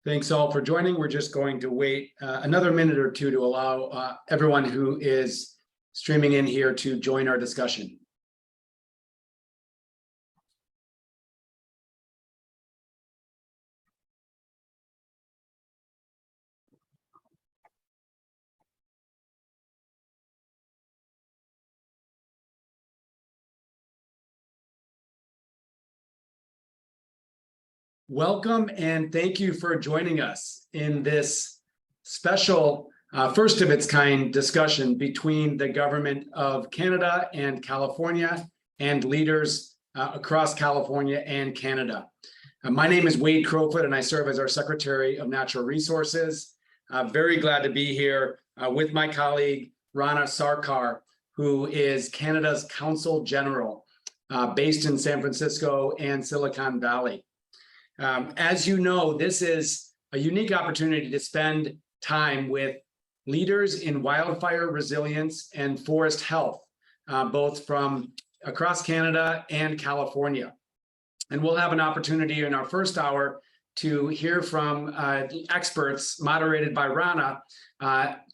Thanks all for joining. We're just going to wait another minute or two to allow everyone who is streaming in here to join our discussion. Welcome and thank you for joining us in this special first of its kind discussion between the Government of Canada and California and leaders across California and Canada. My name is Wade Crowfoot and I serve as our Secretary of Natural Resources. Very glad to be here with my colleague Rana Sarkar, who is Canada's Consul General based in San Francisco and Silicon Valley. As you know, this is a unique opportunity to spend time with leaders in wildfire resilience and forest health, both from across Canada and California. And we'll have an opportunity in our first hour to hear from experts moderated by Rana,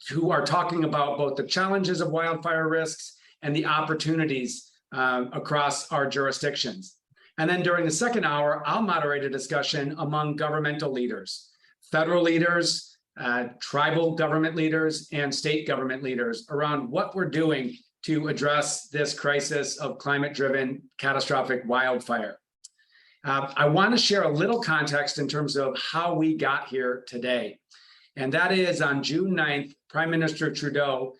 who are talking about both the challenges of wildfire risks and the opportunities across our jurisdictions. And then during the second hour, I'll moderate a discussion among governmental leaders, federal leaders, tribal government leaders, and state government leaders around what we're doing to address this crisis of climate-driven catastrophic wildfire. I want to share a little context in terms of how we got here today. And that is on June 9th, Prime Minister Trudeau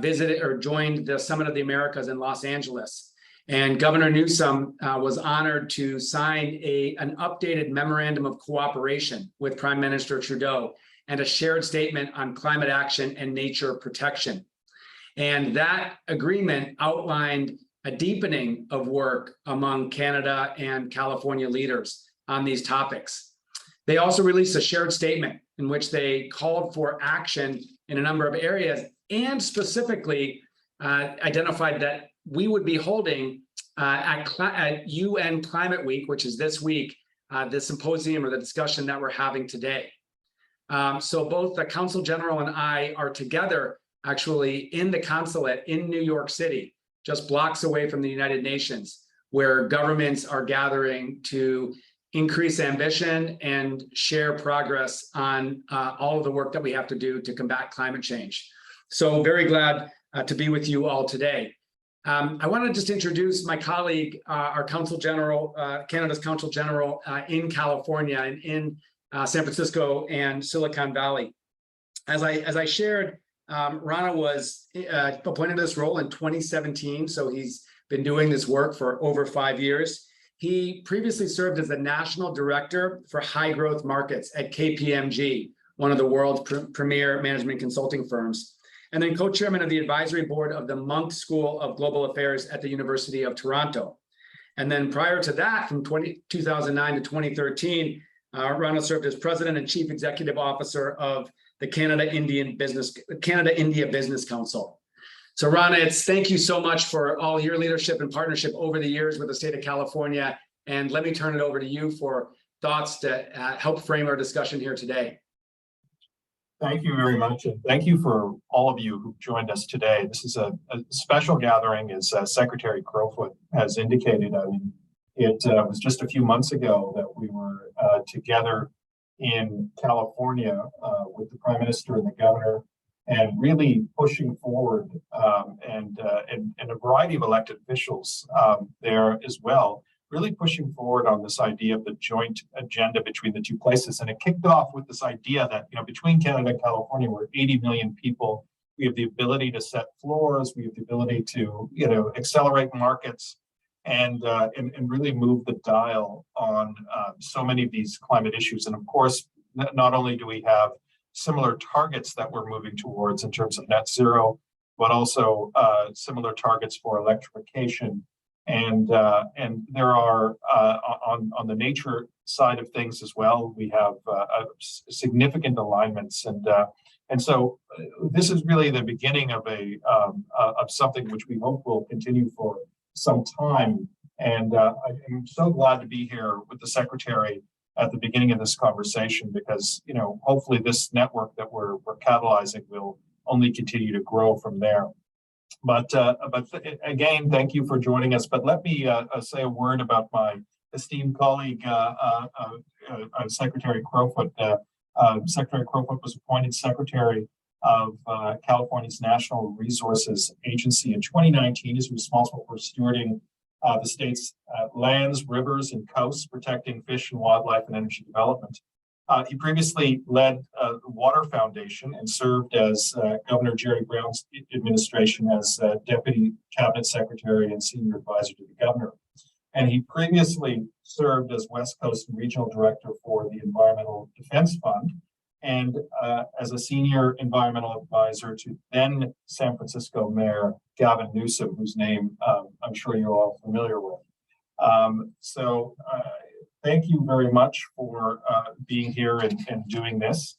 visited or joined the Summit of the Americas in Los Angeles. And Governor Newsom was honored to sign an updated memorandum of cooperation with Prime Minister Trudeau and a shared statement on climate action and nature protection. And that agreement outlined a deepening of work among Canada and California leaders on these topics. They also released a shared statement in which they called for action in a number of areas and specifically identified that we would be holding at UN Climate Week, which is this week, the symposium or the discussion that we're having today. So both the Consul General and I are together actually in the consulate in New York City, just blocks away from the United Nations, where governments are gathering to increase ambition and share progress on all of the work that we have to do to combat climate change. So very glad to be with you all today. I want to just introduce my colleague, our Consul General, Canada's Consul General in California and in San Francisco and Silicon Valley. As I shared, Rana was appointed to this role in 2017, so he's been doing this work for over 5 years. He previously served as the National Director for High Growth Markets at KPMG, one of the world's premier management consulting firms, and then co-chairman of the advisory board of the Monk School of Global Affairs at the University of Toronto. And then prior to that, from 2009 to 2013, Rana served as president and chief executive officer of the Canada-India Business Council. So Rana, thank you so much for all your leadership and partnership over the years with the state of California. And let me turn it over to you for thoughts to help frame our discussion here today. Thank you very much. And thank you for all of you who've joined us today. This is a special gathering, as Secretary Crowfoot has indicated. I mean, it was just a few months ago that we were together in California with the Prime Minister and the Governor, and really pushing forward and a variety of elected officials there as well, really pushing forward on this idea of the joint agenda between the two places. And it kicked off with this idea that, you know, between Canada and California, we're 80 million people. We have the ability to set floors. We have the ability to, you know, accelerate markets and really move the dial on so many of these climate issues. And of course, not only do we have similar targets that we're moving towards in terms of net zero, but also similar targets for electrification. And there are on the nature side of things as well, we have significant alignments, and so this is really the beginning of something which we hope will continue for some time. And I'm so glad to be here with the Secretary at the beginning of this conversation, because, hopefully this network that we're catalyzing will only continue to grow from there. But again, thank you for joining us. But let me say a word about my esteemed colleague, Secretary Crowfoot. Secretary Crowfoot was appointed Secretary of California's National Resources Agency in 2019. Is responsible for stewarding the state's lands, rivers, and coasts, protecting fish and wildlife and energy development. He previously led the Water Foundation and served as Governor Jerry Brown's administration as Deputy Cabinet Secretary and Senior Advisor to the Governor. And he previously served as West Coast Regional Director for the Environmental Defense Fund and as a Senior Environmental Advisor to then San Francisco Mayor Gavin Newsom, whose name I'm sure you're all familiar with. Thank you very much for being here and doing this.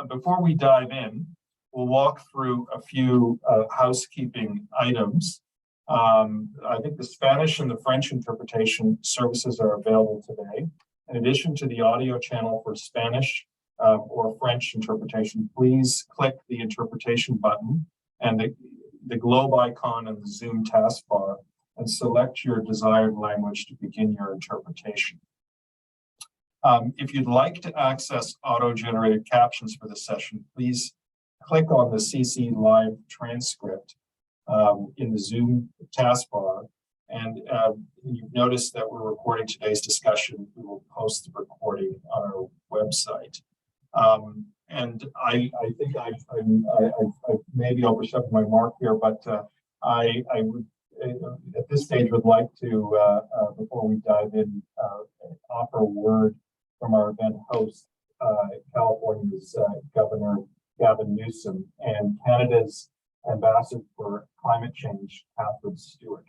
Before we dive in, we'll walk through a few housekeeping items. I think the Spanish and the French interpretation services are available today. In addition to the audio channel for Spanish or French interpretation, please click the interpretation button and the globe icon on the Zoom taskbar and select your desired language to begin your interpretation. If you'd like to access auto-generated captions for this session, please click on the CC Live transcript in the Zoom taskbar. And you've noticed that we're recording today's discussion. We will post the recording on our website. And I think I've maybe overstepped my mark here, but I would, at this stage, would like to, before we dive in, offer a word from our event host, California's Governor Gavin Newsom, and Canada's Ambassador for Climate Change, Catherine Stewart.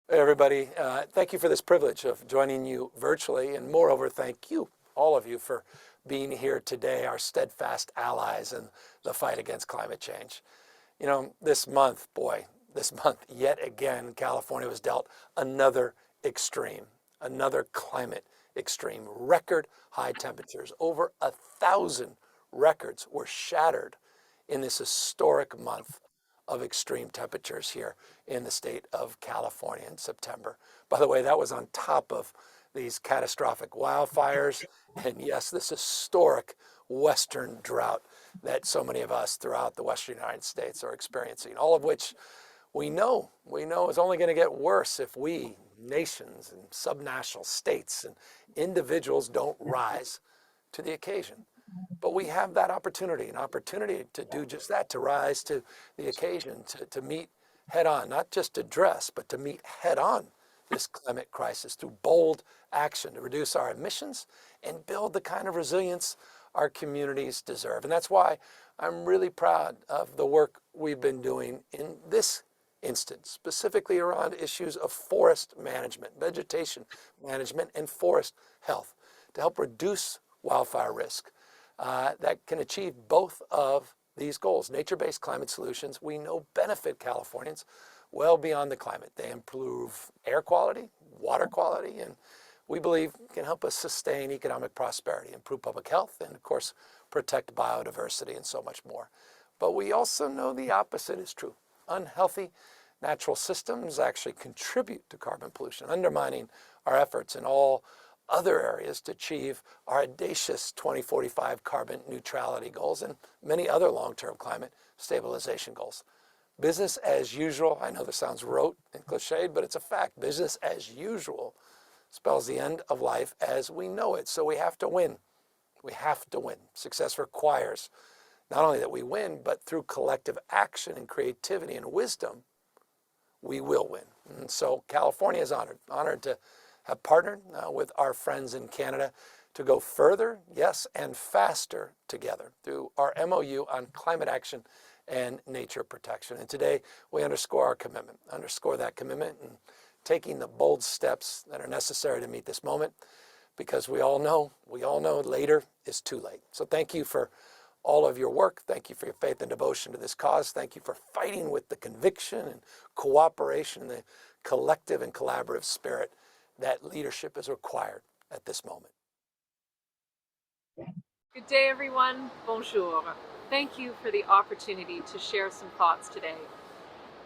Hey everybody, thank you for this privilege of joining you virtually, and moreover, thank you, all of you, for being here today, our steadfast allies in the fight against climate change. This month, yet again, California was dealt another extreme, another climate extreme. Record high temperatures, over 1,000 records were shattered in this historic month of extreme temperatures here in the state of California in September. By the way, that was on top of these catastrophic wildfires, and yes, this historic western drought that so many of us throughout the western United States are experiencing, all of which we know is only going to get worse if we, nations and subnational states and individuals, don't rise to the occasion. But we have that opportunity, an opportunity to do just that, to rise to the occasion, to meet head on, not just to address, but to meet head on this climate crisis through bold action to reduce our emissions and build the kind of resilience our communities deserve. And that's why I'm really proud of the work we've been doing in this instance, specifically around issues of forest management, vegetation management, and forest health to help reduce wildfire risk. That can achieve both of these goals. Nature-based climate solutions, we know, benefit Californians well beyond the climate. They improve air quality, water quality, and we believe can help us sustain economic prosperity, improve public health, and of course, protect biodiversity and so much more. But we also know the opposite is true. Unhealthy natural systems actually contribute to carbon pollution, undermining our efforts in all other areas to achieve our audacious 2045 carbon neutrality goals and many other long-term climate stabilization goals. Business as usual, I know this sounds rote and cliched, but it's a fact. Business as usual spells the end of life as we know it. So we have to win. We have to win. Success requires not only that we win, but through collective action and creativity and wisdom, we will win. And so California is honored to have partnered with our friends in Canada to go further, yes, and faster together through our MOU on climate action and nature protection. And today we underscore that commitment and taking the bold steps that are necessary to meet this moment, because we all know later is too late. So thank you for all of your work. Thank you for your faith and devotion to this cause. Thank you for fighting with the conviction and cooperation, the collective and collaborative spirit that leadership is required at this moment. Good day, everyone. Bonjour. Thank you for the opportunity to share some thoughts today.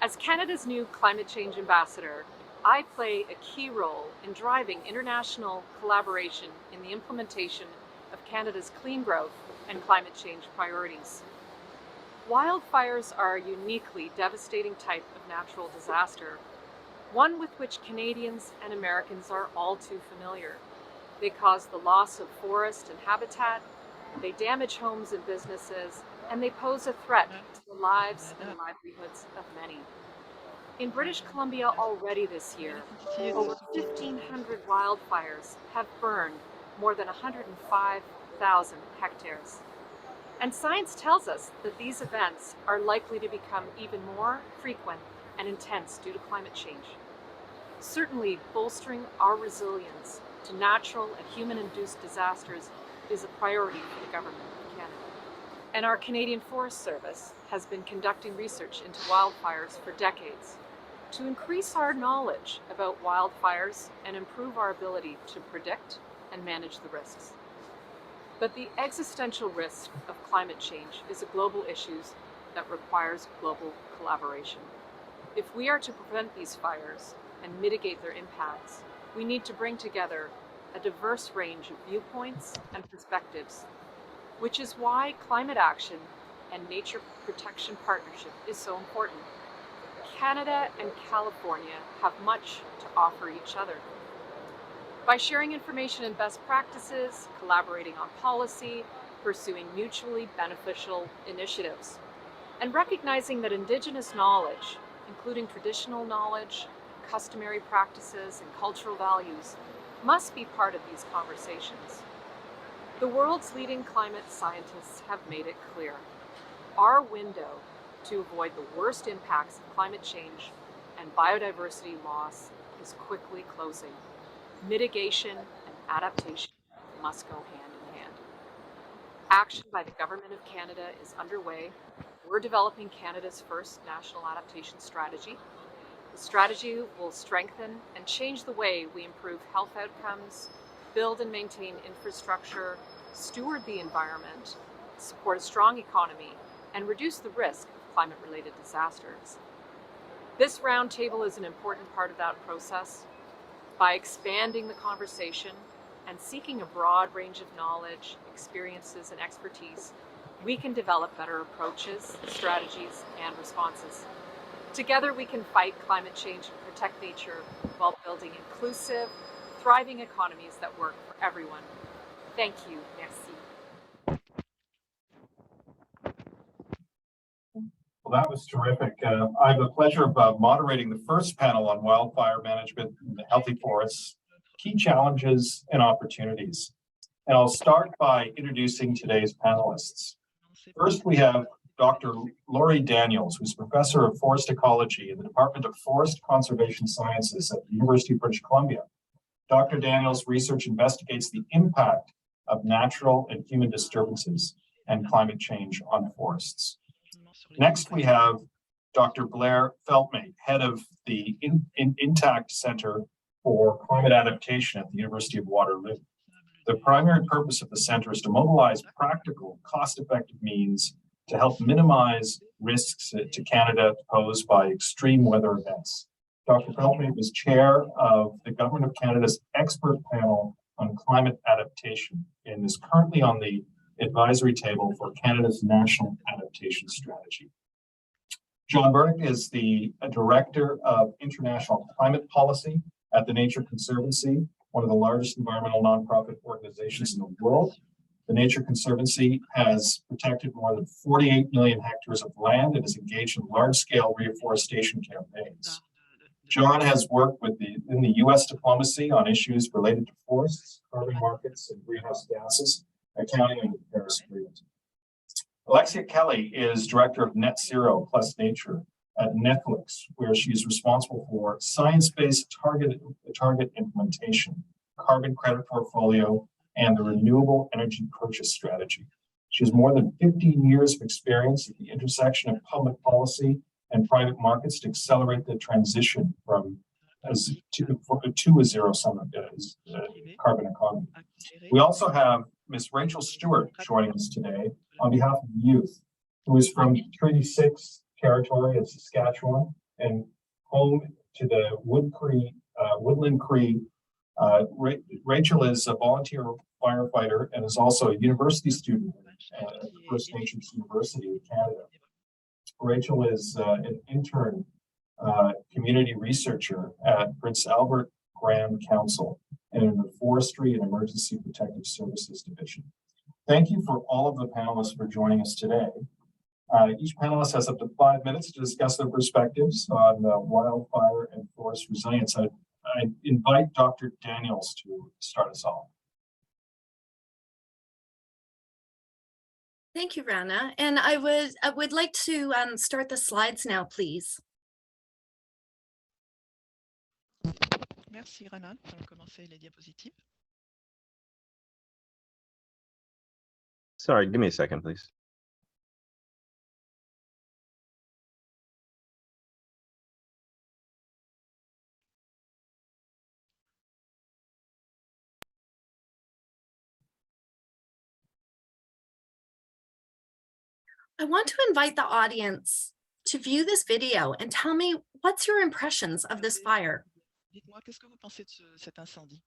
As Canada's new climate change ambassador, I play a key role in driving international collaboration in the implementation of Canada's clean growth and climate change priorities. Wildfires are a uniquely devastating type of natural disaster, one with which Canadians and Americans are all too familiar. They cause the loss of forest and habitat, they damage homes and businesses, and they pose a threat to the lives and livelihoods of many. In British Columbia already this year, over 1,500 wildfires have burned more than 105,000 hectares. And science tells us that these events are likely to become even more frequent and intense due to climate change. Certainly, bolstering our resilience to natural and human-induced disasters is a priority for the Government of Canada. And our Canadian Forest Service has been conducting research into wildfires for decades to increase our knowledge about wildfires and improve our ability to predict and manage the risks. But the existential risk of climate change is a global issue that requires global collaboration. If we are to prevent these fires and mitigate their impacts, we need to bring together a diverse range of viewpoints and perspectives, which is why climate action and nature protection partnership is so important. Canada and California have much to offer each other. By sharing information and best practices, collaborating on policy, pursuing mutually beneficial initiatives, and recognizing that Indigenous knowledge, including traditional knowledge, customary practices, and cultural values, must be part of these conversations. The world's leading climate scientists have made it clear. Our window to avoid the worst impacts of climate change and biodiversity loss is quickly closing. Mitigation and adaptation must go hand in hand. Action by the Government of Canada is underway. We're developing Canada's first national adaptation strategy. The strategy will strengthen and change the way we improve health outcomes, build and maintain infrastructure, steward the environment, support a strong economy, and reduce the risk of climate-related disasters. This roundtable is an important part of that process. By expanding the conversation and seeking a broad range of knowledge, experiences, and expertise, we can develop better approaches, strategies, and responses. Together, we can fight climate change and protect nature while building inclusive, thriving economies that work for everyone. Thank you. Merci. Well, that was terrific. I have the pleasure of moderating the first panel on wildfire management in the healthy forests, key challenges and opportunities. And I'll start by introducing today's panelists. First, we have Dr. Laurie Daniels, who's professor of forest ecology in the Department of Forest Conservation Sciences at the University of British Columbia. Dr. Daniels' research investigates the impact of natural and human disturbances and climate change on forests. Next, we have Dr. Blair Feltmate, head of the Intact Center for Climate Adaptation at the University of Waterloo. The primary purpose of the center is to mobilize practical, cost-effective means to help minimize risks to Canada posed by extreme weather events. Dr. Feltmate was chair of the Government of Canada's expert panel on climate adaptation and is currently on the advisory table for Canada's National Adaptation Strategy. John Burdick is the Director of International Climate Policy at the Nature Conservancy, one of the largest environmental nonprofit organizations in the world. The Nature Conservancy has protected more than 48 million hectares of land and is engaged in large-scale reforestation campaigns. John has worked in the U.S. diplomacy on issues related to forests, carbon markets, and greenhouse gases, accounting under the Paris Agreement. Alexia Kelly is Director of Net Zero Plus Nature at Netflix, where she is responsible for science-based target implementation, carbon credit portfolio, and the renewable energy purchase strategy. She has more than 15 years of experience at the intersection of public policy and private markets to accelerate the transition to a zero-sum carbon economy. We also have Ms. Rachel Stewart joining us today on behalf of the youth, who is from Treaty 6 territory of Saskatchewan and home to the Woodland Cree. Rachel is a volunteer firefighter and is also a university student at the First Nations University of Canada. Rachel is an intern community researcher at Prince Albert Grand Council and in the Forestry and Emergency Protective Services Division. Thank you for all of the panelists for joining us today. Each panelist has up to 5 minutes to discuss their perspectives on wildfire and forest resilience. I invite Dr. Daniels to start us off. Thank you, Rana. And I would like to start the slides now, please. Merci, Rana. Nous allons commencer les diapositives. Sorry, give me a second, please. I want to invite the audience to view this video and tell me what's your impressions of this fire. Dites-moi, qu'est-ce que vous pensez de cet incendie?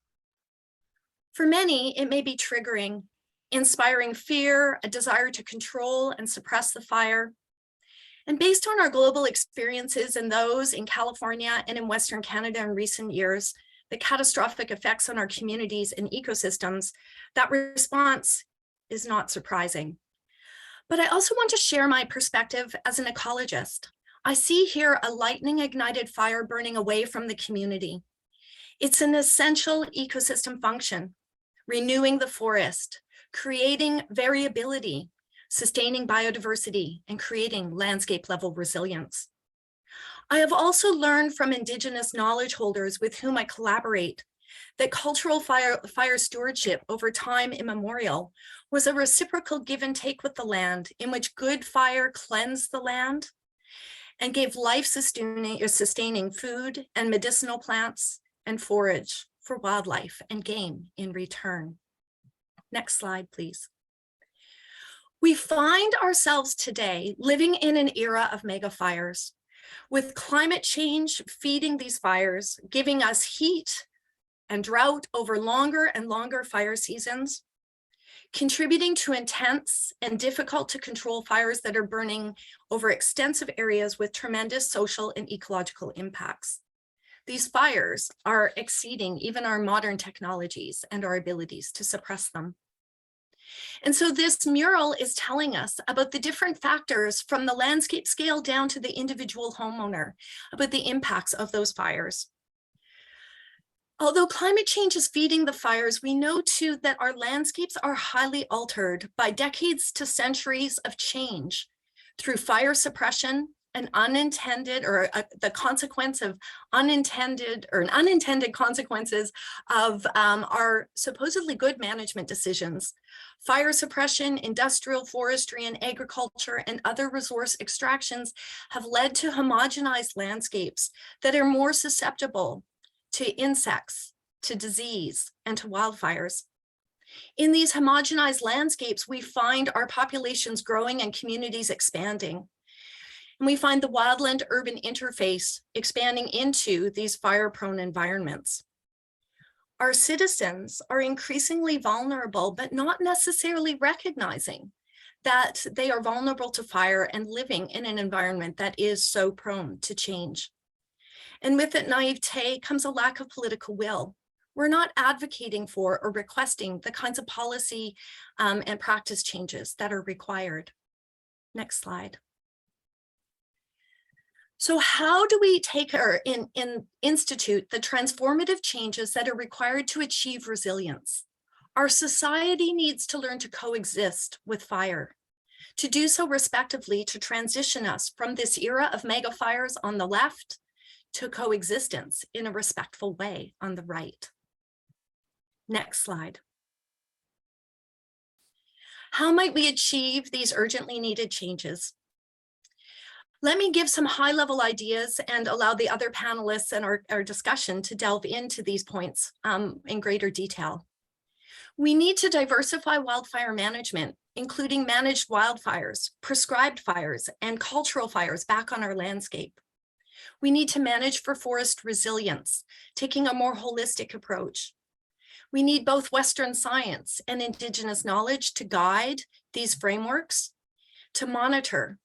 For many, it may be triggering, inspiring fear, a desire to control and suppress the fire. And based on our global experiences and those in California and in Western Canada in recent years, the catastrophic effects on our communities and ecosystems, that response is not surprising. But I also want to share my perspective as an ecologist. I see here a lightning ignited fire burning away from the community. It's an essential ecosystem function, renewing the forest, creating variability, sustaining biodiversity, and creating landscape level resilience. I have also learned from Indigenous knowledge holders with whom I collaborate that cultural fire stewardship over time immemorial was a reciprocal give and take with the land, in which good fire cleansed the land and gave life-sustaining food and medicinal plants and forage for wildlife and game in return. Next slide, please. We find ourselves today living in an era of mega fires, with climate change feeding these fires, giving us heat and drought over longer and longer fire seasons, contributing to intense and difficult to control fires that are burning over extensive areas with tremendous social and ecological impacts. These fires are exceeding even our modern technologies and our abilities to suppress them. And so this mural is telling us about the different factors from the landscape scale down to the individual homeowner, about the impacts of those fires. Although climate change is feeding the fires, we know too that our landscapes are highly altered by decades to centuries of change through fire suppression and unintended the consequence of unintended consequences of our supposedly good management decisions. Fire suppression, industrial forestry and agriculture and other resource extractions have led to homogenized landscapes that are more susceptible to insects, to disease, and to wildfires. In these homogenized landscapes, we find our populations growing and communities expanding. And we find the wildland-urban interface expanding into these fire-prone environments. Our citizens are increasingly vulnerable, but not necessarily recognizing that they are vulnerable to fire and living in an environment that is so prone to change. And with it, naivete comes a lack of political will. We're not advocating for or requesting the kinds of policy and practice changes that are required. Next slide. So how do we take or institute the transformative changes that are required to achieve resilience? Our society needs to learn to coexist with fire, to do so respectively to transition us from this era of mega fires on the left to coexistence in a respectful way on the right. Next slide. How might we achieve these urgently needed changes? Let me give some high-level ideas and allow the other panelists and our discussion to delve into these points in greater detail. We need to diversify wildfire management, including managed wildfires, prescribed fires, and cultural fires back on our landscape. We need to manage for forest resilience, taking a more holistic approach. We need both Western science and Indigenous knowledge to guide these frameworks, to monitor,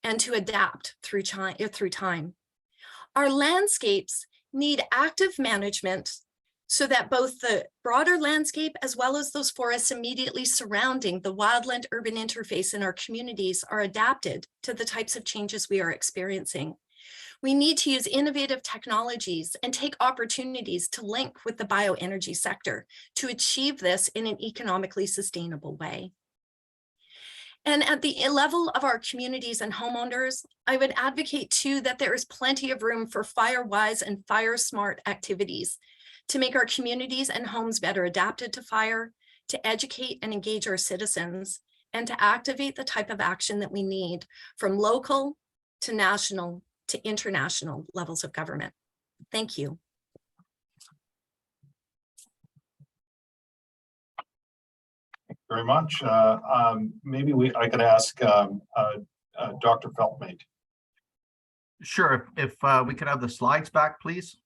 and to adapt through time. Our landscapes need active management so that both the broader landscape as well as those forests immediately surrounding the wildland-urban interface in our communities are adapted to the types of changes we are experiencing. We need to use innovative technologies and take opportunities to link with the bioenergy sector to achieve this in an economically sustainable way. And at the level of our communities and homeowners, I would advocate too that there is plenty of room for fire-wise and fire-smart activities to make our communities and homes better adapted to fire, to educate and engage our citizens, and to activate the type of action that we need from local to national to international levels of government. Thank you. Very much. Maybe I could ask Dr. Feltmate. Sure, if we could have the slides back, please.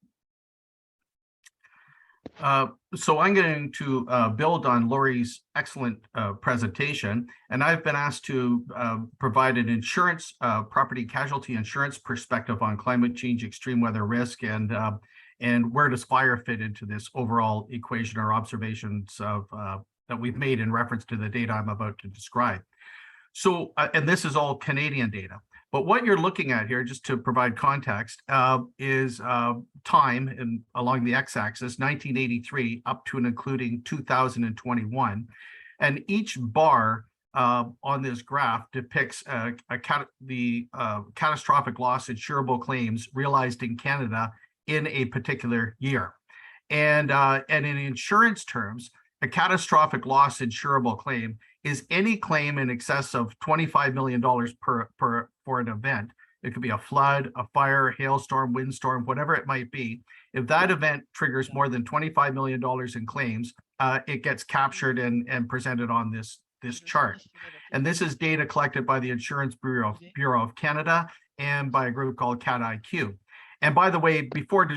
So I'm going to build on Lori's excellent presentation, and I've been asked to provide an insurance, property casualty insurance perspective on climate change, extreme weather risk, and where does fire fit into this overall equation or observations of that we've made in reference to the data I'm about to describe. So, and this is all Canadian data. But what you're looking at here, just to provide context, is time and along the x-axis, 1983 up to and including 2021. And each bar on this graph depicts the catastrophic loss insurable claims realized in Canada in a particular year. And in insurance terms, a catastrophic loss insurable claim is any claim in excess of $25 million for an event. It could be a flood, a fire, hailstorm, windstorm, whatever it might be. If that event triggers more than $25 million in claims, it gets captured and presented on this chart. And this is data collected by the Insurance Bureau of Canada and by a group called CatIQ. And by the way, before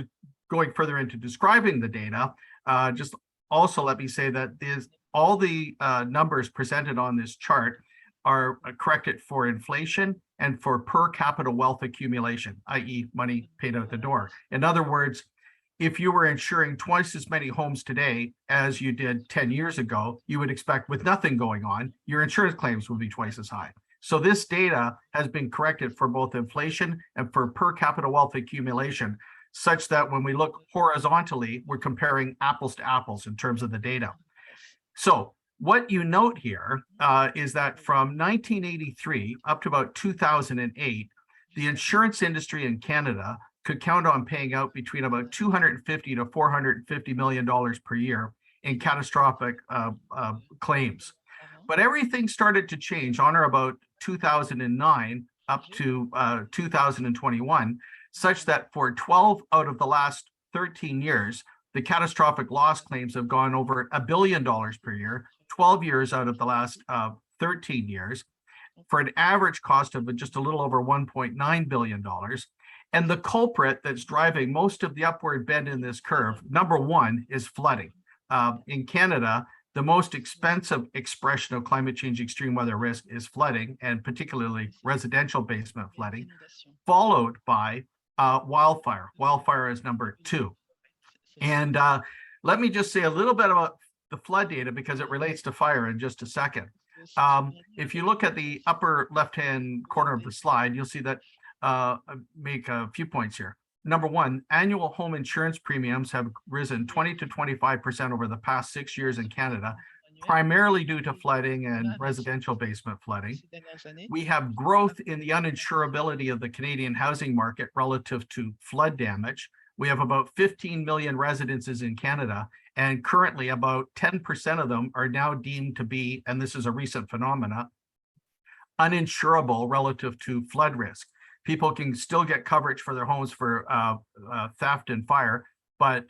going further into describing the data, just also let me say that all the numbers presented on this chart are corrected for inflation and for per capita wealth accumulation, i.e. money paid out the door. In other words, if you were insuring twice as many homes today as you did 10 years ago, you would expect with nothing going on, your insurance claims would be twice as high. So this data has been corrected for both inflation and for per capita wealth accumulation, such that when we look horizontally, we're comparing apples to apples in terms of the data. So what you note here is that from 1983 up to about 2008, the insurance industry in Canada could count on paying out between about $250 to $450 million per year in catastrophic claims. But everything started to change on or about 2009 up to 2021, such that for 12 out of the last 13 years, the catastrophic loss claims have gone over $1 billion per year, 12 years out of the last 13 years, for an average cost of just a little over $1.9 billion. And the culprit that's driving most of the upward bend in this curve, number one, is flooding. In Canada, the most expensive expression of climate change extreme weather risk is flooding, and particularly residential basement flooding, followed by wildfire. Wildfire is number two. And let me just say a little bit about the flood data because it relates to fire in just a second. If you look at the upper left-hand corner of the slide, you'll see that make a few points here. Number one, annual home insurance premiums have risen 20 to 25% over the past 6 years in Canada, primarily due to flooding and residential basement flooding. We have growth in the uninsurability of the Canadian housing market relative to flood damage. We have about 15 million residences in Canada, And currently about 10% of them are now deemed to be, and this is a recent phenomena, uninsurable relative to flood risk. People can still get coverage for their homes for theft and fire, but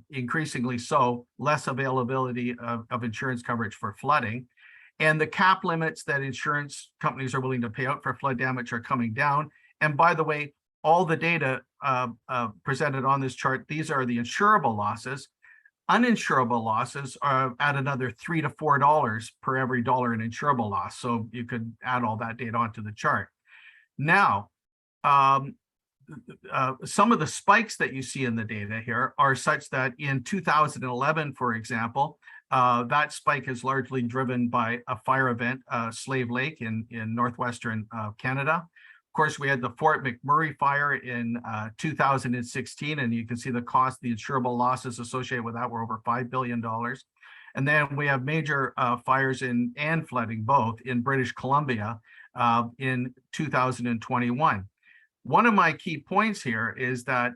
increasingly so, less availability of insurance coverage for flooding. And the cap limits that insurance companies are willing to pay out for flood damage are coming down. And by the way, all the data presented on this chart, these are the insurable losses. Uninsurable losses are at another $3 to $4 per every dollar in insurable loss. So you could add all that data onto the chart. Now, some of the spikes that you see in the data here are such that in 2011, for example, that spike is largely driven by a fire event, Slave Lake in northwestern Canada. Of course, we had the Fort McMurray fire in 2016, and you can see the cost, the insurable losses associated with that were over $5 billion. And then we have major fires and flooding both in British Columbia in 2021. One of my key points here is that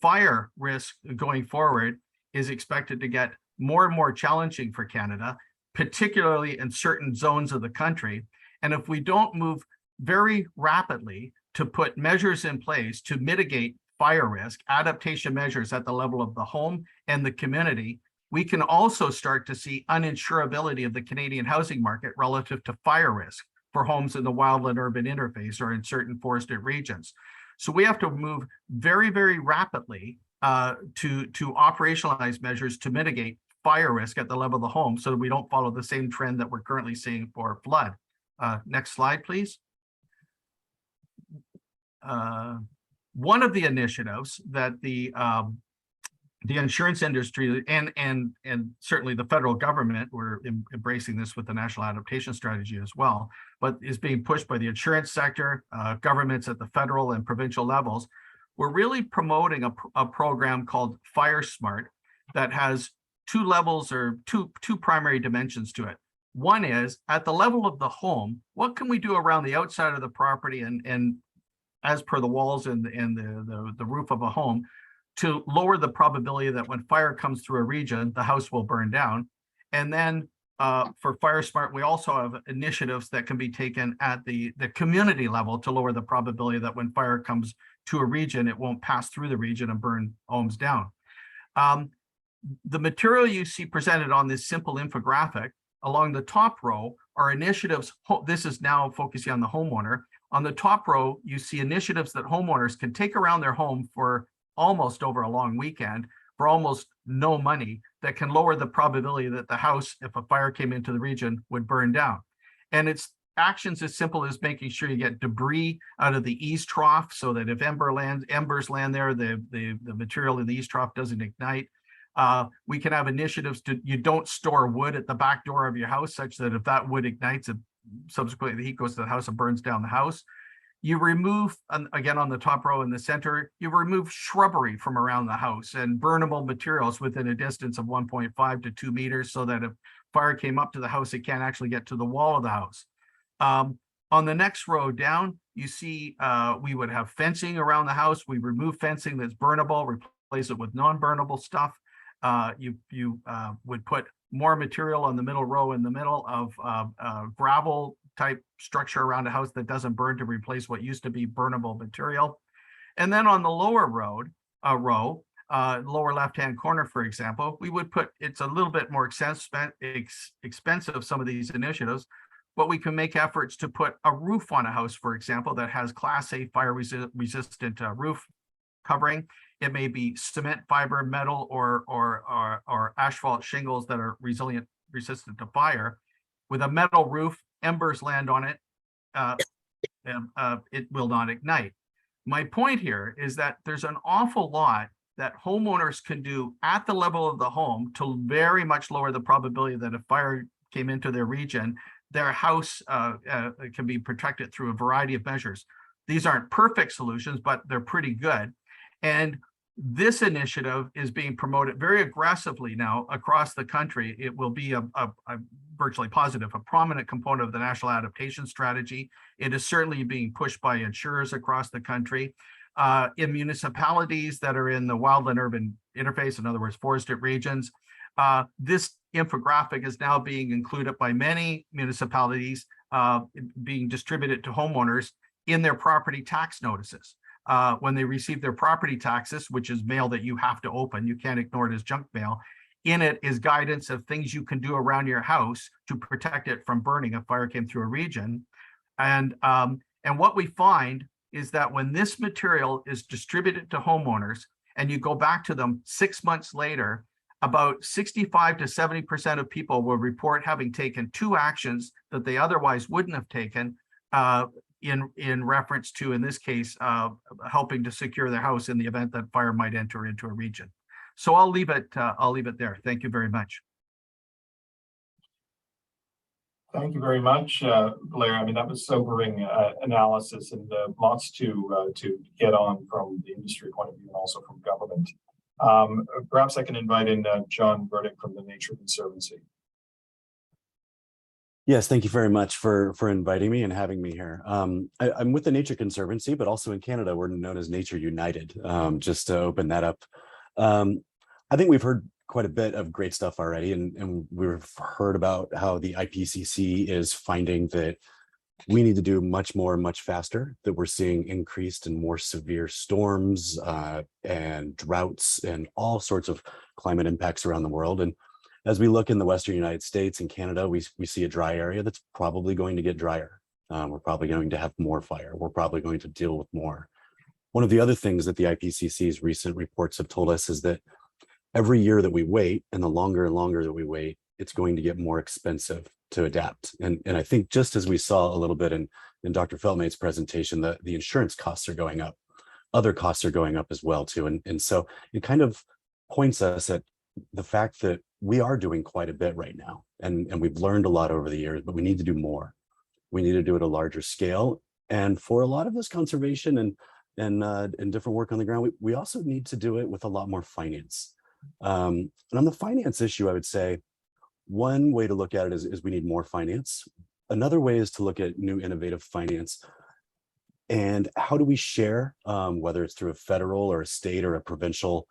fire risk going forward is expected to get more and more challenging for Canada, particularly in certain zones of the country. And if we don't move very rapidly to put measures in place to mitigate fire risk, adaptation measures at the level of the home and the community, we can also start to see uninsurability of the Canadian housing market relative to fire risk for homes in the wildland-urban interface or in certain forested regions. So we have to move very, very rapidly to operationalize measures to mitigate fire risk at the level of the home so that we don't follow the same trend that we're currently seeing for flood. Next slide, please. One of the initiatives that the insurance industry and certainly the federal government, we're embracing this with the National Adaptation Strategy as well, but is being pushed by the insurance sector, governments at the federal and provincial levels. We're really promoting a program called Fire Smart that has two levels or two primary dimensions to it. One is at the level of the home, what can we do around the outside of the property and as per the walls and the roof of a home to lower the probability that when fire comes through a region, the house will burn down. And then for Fire Smart, we also have initiatives that can be taken at the community level to lower the probability that when fire comes to a region, it won't pass through the region and burn homes down. The material you see presented on this simple infographic along the top row are initiatives. This is now focusing on the homeowner. On the top row, you see initiatives that homeowners can take around their home for almost over a long weekend for almost no money that can lower the probability that the house, if a fire came into the region, would burn down. And it's actions as simple as making sure you get debris out of the eaves trough so that if embers land there, the material in the eaves trough doesn't ignite. We can have initiatives you don't store wood at the back door of your house such that if that wood ignites, subsequently the heat goes to the house and burns down the house. You remove, again on the top row in the center, you remove shrubbery from around the house and burnable materials within a distance of 1.5 to 2 meters so that if fire came up to the house, it can't actually get to the wall of the house. On the next row down, you see we would have fencing around the house. We remove fencing that's burnable, replace it with non-burnable stuff. You would put more material on the middle row in the middle of gravel type structure around a house that doesn't burn to replace what used to be burnable material. And then on the lower lower left-hand corner, for example, we would put, it's a little bit more expensive, some of these initiatives, but we can make efforts to put a roof on a house, for example, that has Class A fire resistant roof covering. It may be cement, fiber, metal, or asphalt shingles that are resistant to fire. With a metal roof, embers land on it, it will not ignite. My point here is that there's an awful lot that homeowners can do at the level of the home to very much lower the probability that if fire came into their region, their house can be protected through a variety of measures. These aren't perfect solutions, but they're pretty good. And this initiative is being promoted very aggressively now across the country. It will be a virtually positive, a prominent component of the National Adaptation Strategy. It is certainly being pushed by insurers across the country. In municipalities that are in the wildland-urban interface, in other words, forested regions, This infographic is now being included by many municipalities, being distributed to homeowners in their property tax notices. When they receive their property taxes, which is mail that you have to open, you can't ignore it as junk mail. In it is guidance of things you can do around your house to protect it from burning if fire came through a region. And what we find is that when this material is distributed to homeowners and you go back to them 6 months later, about 65 to 70% of people will report having taken 2 actions that they otherwise wouldn't have taken in reference to, in this case, helping to secure their house in the event that fire might enter into a region. So I'll leave it there. Thank you very much. Thank you very much, Blair. I mean, that was sobering analysis, and lots to get on from the industry point of view and also from government. Perhaps I can invite in John Burdick from the Nature Conservancy. Yes, thank you very much for inviting me and having me here. I'm with the Nature Conservancy, but also in Canada, we're known as Nature United, just to open that up. I think we've heard quite a bit of great stuff already, and we've heard about how the IPCC is finding that we need to do much more, much faster, that we're seeing increased and more severe storms and droughts and all sorts of climate impacts around the world. And as we look in the Western United States and Canada, we see a dry area that's probably going to get drier. We're probably going to have more fire. We're probably going to deal with more. One of the other things that the IPCC's recent reports have told us is that every year that we wait, and the longer and longer that we wait, it's going to get more expensive to adapt. And I think just as we saw a little bit in Dr. Feltmate's presentation, the insurance costs are going up. Other costs are going up as well too. And so it kind of points us at the fact that we are doing quite a bit right now. And we've learned a lot over the years, but we need to do more. We need to do it at a larger scale. And for a lot of this conservation and different work on the ground, we also need to do it with a lot more finance. And on the finance issue, I would say one way to look at it is we need more finance. Another way is to look at new innovative finance. And how do we share, whether it's through a federal or a state or a provincial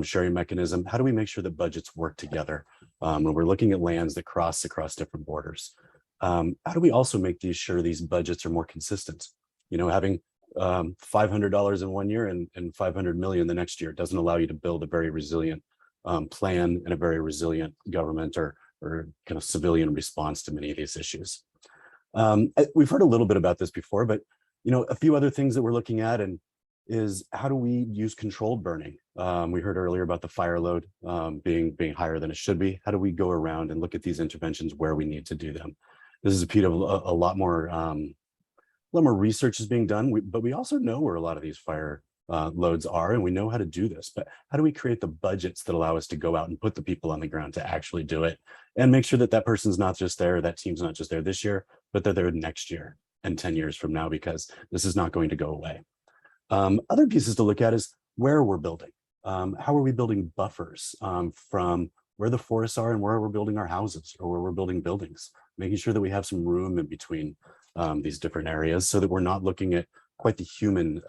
sharing mechanism, how do we make sure that budgets work together when we're looking at lands that cross across different borders? How do we also make sure these budgets are more consistent? You know, having $500 in one year and $500 million the next year doesn't allow you to build a very resilient plan and a very resilient government or kind of civilian response to many of these issues. We've heard a little bit about this before, but you know, a few other things that we're looking at is how do we use controlled burning? We heard earlier about the fire load being higher than it should be. How do we go around and look at these interventions where we need to do them? This is a piece of a lot more research is being done, but we also know where a lot of these fire loads are, and we know how to do this. But how do we create the budgets that allow us to go out and put the people on the ground to actually do it and make sure that that person's not just there, that team's not just there this year, but they're there next year and 10 years from now, because this is not going to go away. Other pieces to look at is where we're building. How are we building buffers from where the forests are and where we're building our houses or where we're building buildings, making sure that we have some room in between these different areas so that we're not looking at quite the human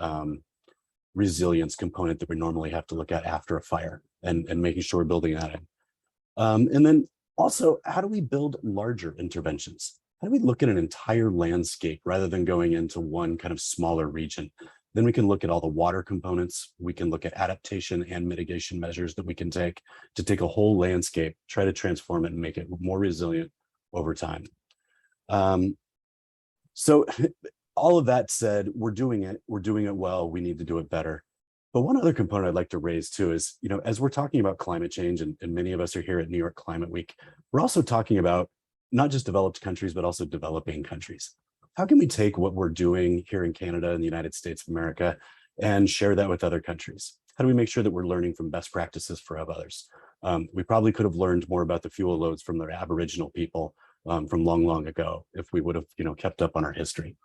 resilience component that we normally have to look at after a fire, and making sure we're building that in. And then also, how do we build larger interventions? How do we look at an entire landscape rather than going into one kind of smaller region? Then we can look at all the water components. We can look at adaptation and mitigation measures that we can take to take a whole landscape, try to transform it and make it more resilient over time. So all of that said, we're doing it well, we need to do it better. But one other component I'd like to raise too is, you know, as we're talking about climate change, and many of us are here at New York Climate Week, we're also talking about not just developed countries, but also developing countries. How can we take what we're doing here in Canada and the United States of America and share that with other countries? How do we make sure that we're learning from best practices for others? We probably could have learned more about the fuel loads from the Aboriginal people from long, long ago if we would have, you know, kept up on our history.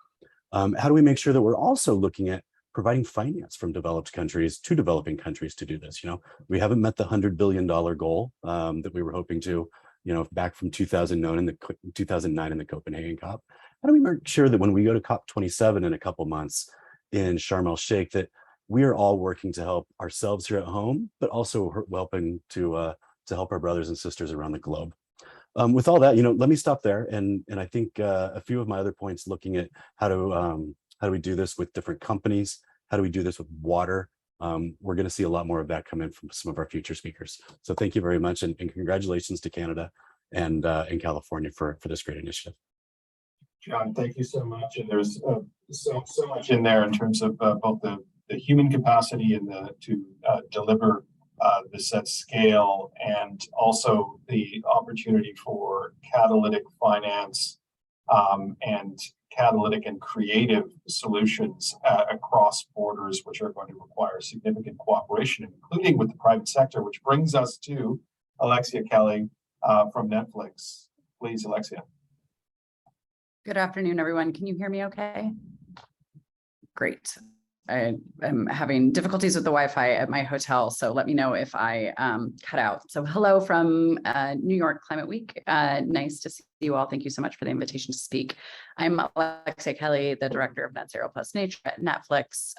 How do we make sure that we're also looking at providing finance from developed countries to developing countries to do this? You know, we haven't met the $100 billion goal that we were hoping to, you know, back from 2009 in the Copenhagen COP. How do we make sure that when we go to COP27 in a couple months in Sharm el-Sheikh, that we are all working to help ourselves here at home, but also helping to to help our brothers and sisters around the globe. With all that, let me stop there. And I think a few of my other points looking at how do we do this with different companies? How do we do this with water? We're going to see a lot more of that come in from some of our future speakers. So thank you very much. And congratulations to Canada and California for this great initiative. John, thank you so much. And there's so much in there in terms of both the human capacity and to deliver this at scale, and also the opportunity for catalytic finance and catalytic and creative solutions across borders, which are going to require significant cooperation, including with the private sector, which brings us to Alexia Kelly from Netflix. Please, Alexia. Good afternoon, everyone. Can you hear me okay? Great. I am having difficulties with the Wi-Fi at my hotel, so let me know if I cut out. So hello from New York Climate Week. Nice to see you all. Thank you so much for the invitation to speak. I'm Alexia Kelly, the Director of Net Zero Plus Nature at Netflix,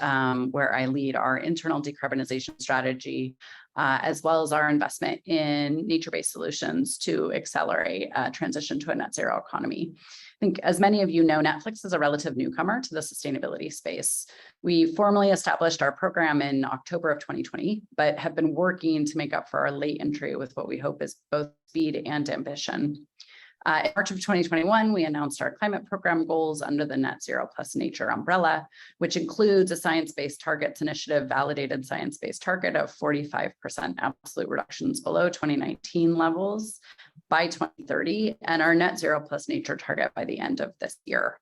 where I lead our internal decarbonization strategy, as well as our investment in nature-based solutions to accelerate transition to a net zero economy. I think, as many of you know, Netflix is a relative newcomer to the sustainability space. We formally established our program in October of 2020, but have been working to make up for our late entry with what we hope is both speed and ambition. In March of 2021, we announced our climate program goals under the Net Zero Plus Nature umbrella, which includes a science-based targets initiative, validated science-based target of 45% absolute reductions below 2019 levels by 2030, and our Net Zero Plus Nature target by the end of this year.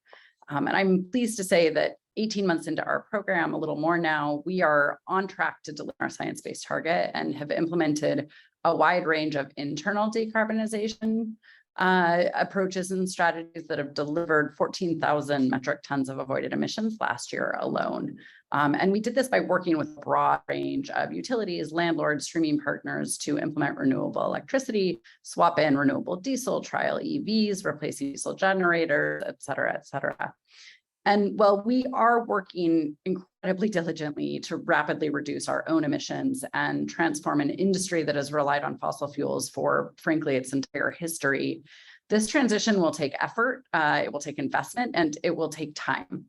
And I'm pleased to say that 18 months into our program, a little more now, we are on track to deliver our science-based target and have implemented a wide range of internal decarbonization approaches and strategies that have delivered 14,000 metric tons of avoided emissions last year alone. And we did this by working with a broad range of utilities, landlords, streaming partners to implement renewable electricity, swap in renewable diesel, trial EVs, replacing diesel generators, et cetera, et cetera. And while we are working incredibly diligently to rapidly reduce our own emissions and transform an industry that has relied on fossil fuels for, frankly, its entire history, this transition will take effort, it will take investment, and it will take time.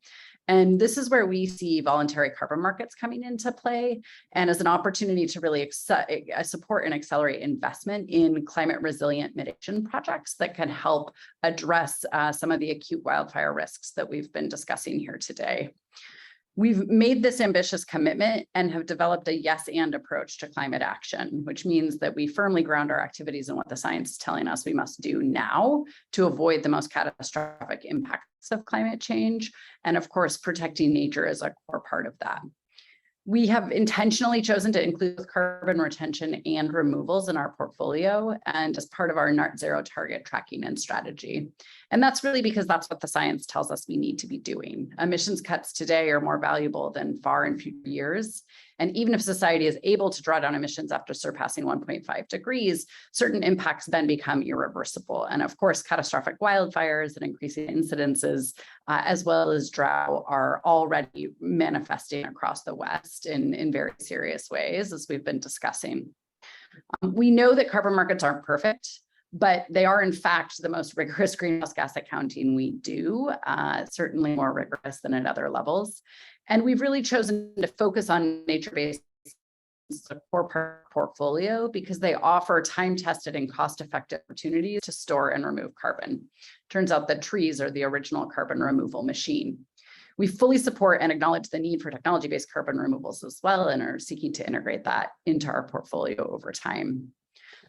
And this is where we see voluntary carbon markets coming into play, and as an opportunity to really support and accelerate investment in climate resilient mitigation projects that can help address some of the acute wildfire risks that we've been discussing here today. We've made this ambitious commitment and have developed a yes and approach to climate action, which means that we firmly ground our activities in what the science is telling us we must do now to avoid the most catastrophic impacts of climate change. And of course, protecting nature is a core part of that. We have intentionally chosen to include carbon retention and removals in our portfolio and as part of our net zero target tracking and strategy. And that's really because that's what the science tells us we need to be doing. Emissions cuts today are more valuable than far in future years. And even if society is able to draw down emissions after surpassing 1.5 degrees, certain impacts then become irreversible. And of course, catastrophic wildfires and increasing incidences, as well as drought, are already manifesting across the West in very serious ways, as we've been discussing. We know that carbon markets aren't perfect, but they are in fact the most rigorous greenhouse gas accounting we do, certainly more rigorous than at other levels. And we've really chosen to focus on nature-based core portfolio because they offer time-tested and cost-effective opportunities to store and remove carbon. Turns out that trees are the original carbon removal machine. We fully support and acknowledge the need for technology-based carbon removals as well and are seeking to integrate that into our portfolio over time.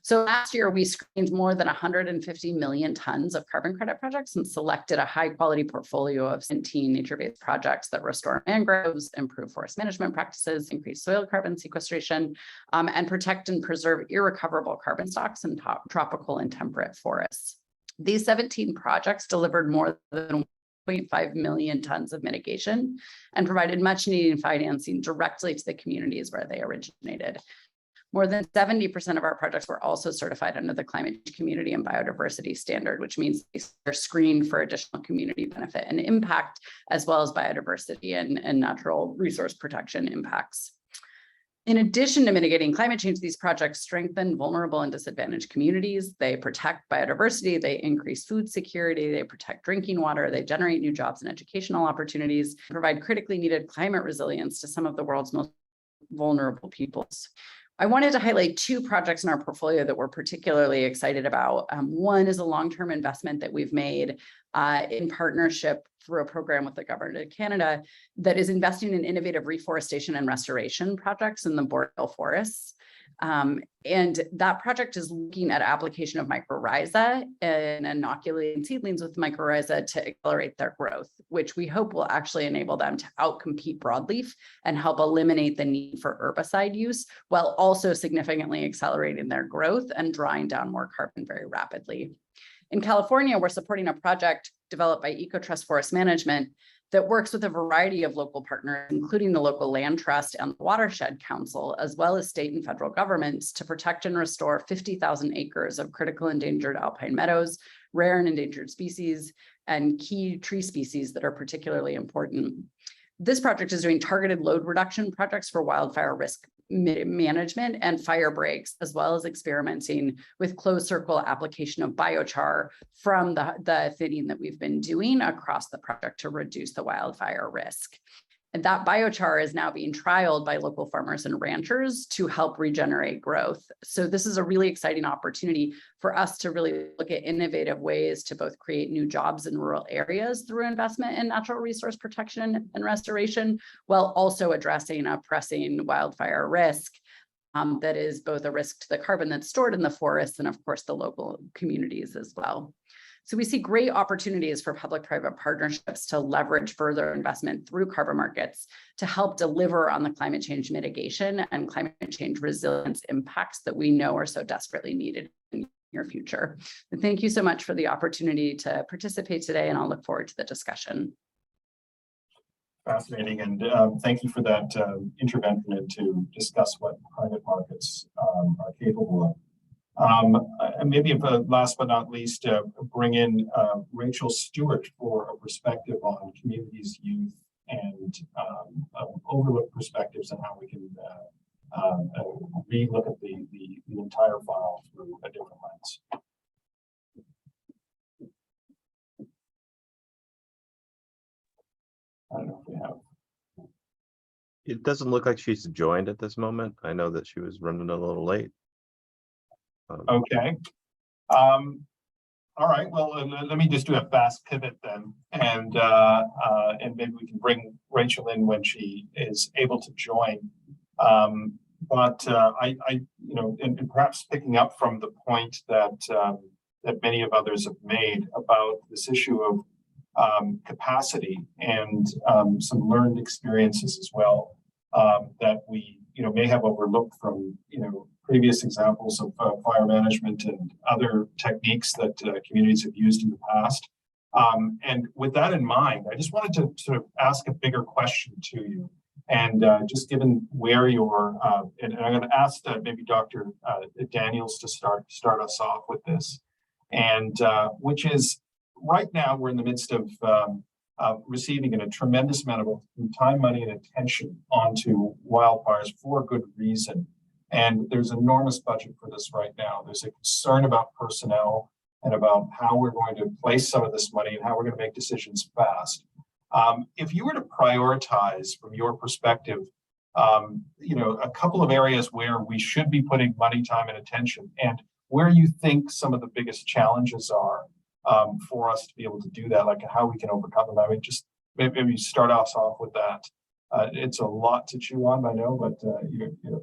So last year, we screened more than 150 million tons of carbon credit projects and selected a high-quality portfolio of 17 nature-based projects that restore mangroves, improve forest management practices, increase soil carbon sequestration, and protect and preserve irrecoverable carbon stocks in tropical and temperate forests. These 17 projects delivered more than 1.5 million tons of mitigation and provided much-needed financing directly to the communities where they originated. More than 70% of our projects were also certified under the Climate Community and Biodiversity Standard, which means they're screened for additional community benefit and impact, as well as biodiversity and natural resource protection impacts. In addition to mitigating climate change, these projects strengthen vulnerable and disadvantaged communities. They protect biodiversity, they increase food security, they protect drinking water, they generate new jobs and educational opportunities, provide critically needed climate resilience to some of the world's most vulnerable peoples. I wanted to highlight two projects in our portfolio that we're particularly excited about. One is a long-term investment that we've made in partnership through a program with the Government of Canada that is investing in innovative reforestation and restoration projects in the boreal forests. And that project is looking at application of mycorrhiza and inoculating seedlings with mycorrhiza to accelerate their growth, which we hope will actually enable them to outcompete broadleaf and help eliminate the need for herbicide use, while also significantly accelerating their growth and drawing down more carbon very rapidly. In California, we're supporting a project developed by EcoTrust Forest Management that works with a variety of local partners, including the local land trust and the Watershed Council, as well as state and federal governments, to protect and restore 50,000 acres of critical endangered alpine meadows, rare and endangered species, and key tree species that are particularly important. This project is doing targeted load reduction projects for wildfire risk management and fire breaks, as well as experimenting with closed circle application of biochar from the thinning that we've been doing across the project to reduce the wildfire risk. And that biochar is now being trialed by local farmers and ranchers to help regenerate growth. So this is a really exciting opportunity for us to really look at innovative ways to both create new jobs in rural areas through investment in natural resource protection and restoration, while also addressing a pressing wildfire risk that is both a risk to the carbon that's stored in the forests and of course the local communities as well. So we see great opportunities for public-private partnerships to leverage further investment through carbon markets to help deliver on the climate change mitigation and climate change resilience impacts that we know are so desperately needed in the near future. And thank you so much for the opportunity to participate today, and I'll look forward to the discussion. Fascinating, and thank you for that intervention and to discuss what private markets are capable of. And maybe if, last but not least, bring in Rachel Stewart for a perspective on communities, youth, and overlooked perspectives and how we can re-look at the entire file through a different lens. I don't know if we have. It doesn't look like she's joined at this moment. I know that she was running a little late. Okay. All right. Well, let me just do a fast pivot then, and maybe we can bring Rachel in when she is able to join. But you know, and perhaps picking up from the point that that many of others have made about this issue of capacity and some learned experiences as well that we may have overlooked from previous examples of fire management and other techniques that communities have used in the past. And with that in mind, I just wanted to sort of ask a bigger question to you. And just given where you're, and I'm going to ask maybe Dr. Daniels to start us off with this, and which is right now we're in the midst of receiving a tremendous amount of time, money, and attention onto wildfires for good reason. And there's enormous budget for this right now. There's a concern about personnel and about how we're going to place some of this money and how we're going to make decisions fast. If you were to prioritize from your perspective, a couple of areas where we should be putting money, time, and attention, and where you think some of the biggest challenges are for us to be able to do that, like how we can overcome them. I mean, just maybe start us off with that. It's a lot to chew on, I know, but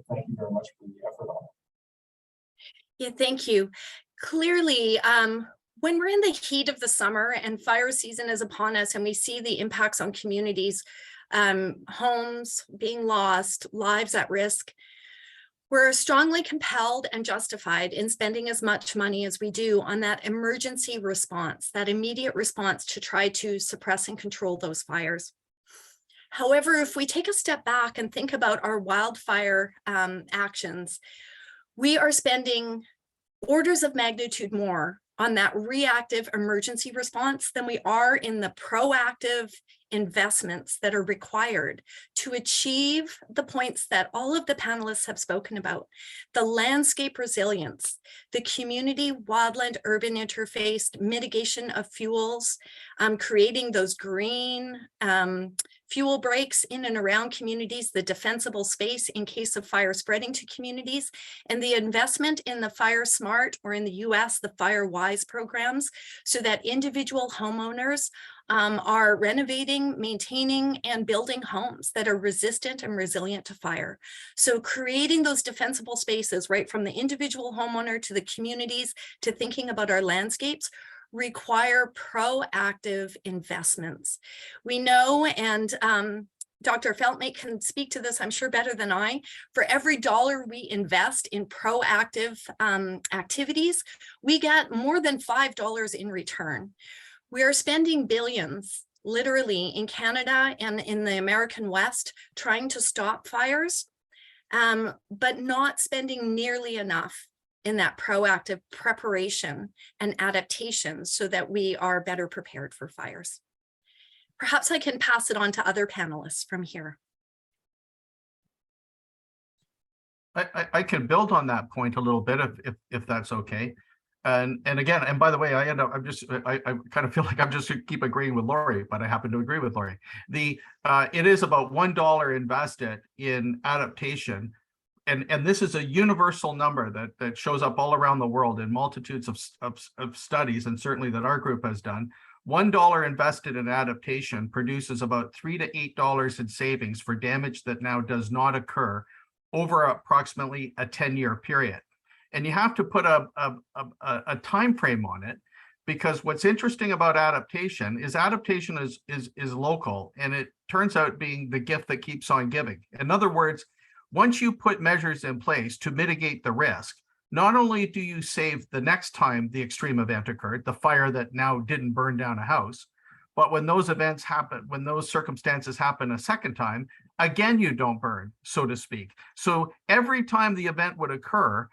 thank you very much for the effort on it. Yeah, thank you. Clearly, when we're in the heat of the summer and fire season is upon us and we see the impacts on communities, homes being lost, lives at risk, we're strongly compelled and justified in spending as much money as we do on that emergency response, that immediate response to try to suppress and control those fires. However, if we take a step back and think about our wildfire actions, we are spending orders of magnitude more on that reactive emergency response than we are in the proactive investments that are required to achieve the points that all of the panelists have spoken about: the landscape resilience, the community wildland urban interface, mitigation of fuels, creating those green fuel breaks in and around communities, the defensible space in case of fire spreading to communities, and the investment in the Fire Smart, or in the US, the Fire Wise programs, so that individual homeowners are renovating, maintaining, and building homes that are resistant and resilient to fire. So creating those defensible spaces, right from the individual homeowner to the communities to thinking about our landscapes, require proactive investments. We know, and Dr. Feltmate can speak to this, I'm sure, better than I, for every dollar we invest in proactive activities, we get more than $5 in return. We are spending billions, literally, in Canada and in the American West trying to stop fires, but not spending nearly enough in that proactive preparation and adaptation so that we are better prepared for fires. Perhaps I can pass it on to other panelists from here. I can build on that point a little bit if that's okay. And again, and by the way, I kind of feel like I'm just keep agreeing with Lori, but I happen to agree with Lori. It is about $1 invested in adaptation. And this is a universal number that shows up all around the world in multitudes of studies, and certainly that our group has done. $1 invested in adaptation produces about $3 to $8 in savings for damage that now does not occur over approximately a 10-year period. And you have to put a time frame on it, because what's interesting about adaptation is local, and it turns out being the gift that keeps on giving. In other words, once you put measures in place to mitigate the risk, not only do you save the next time the extreme event occurred, the fire that now didn't burn down a house, but when those events happen, when those circumstances happen a second time, again, you don't burn, so to speak. So every time the event would occur,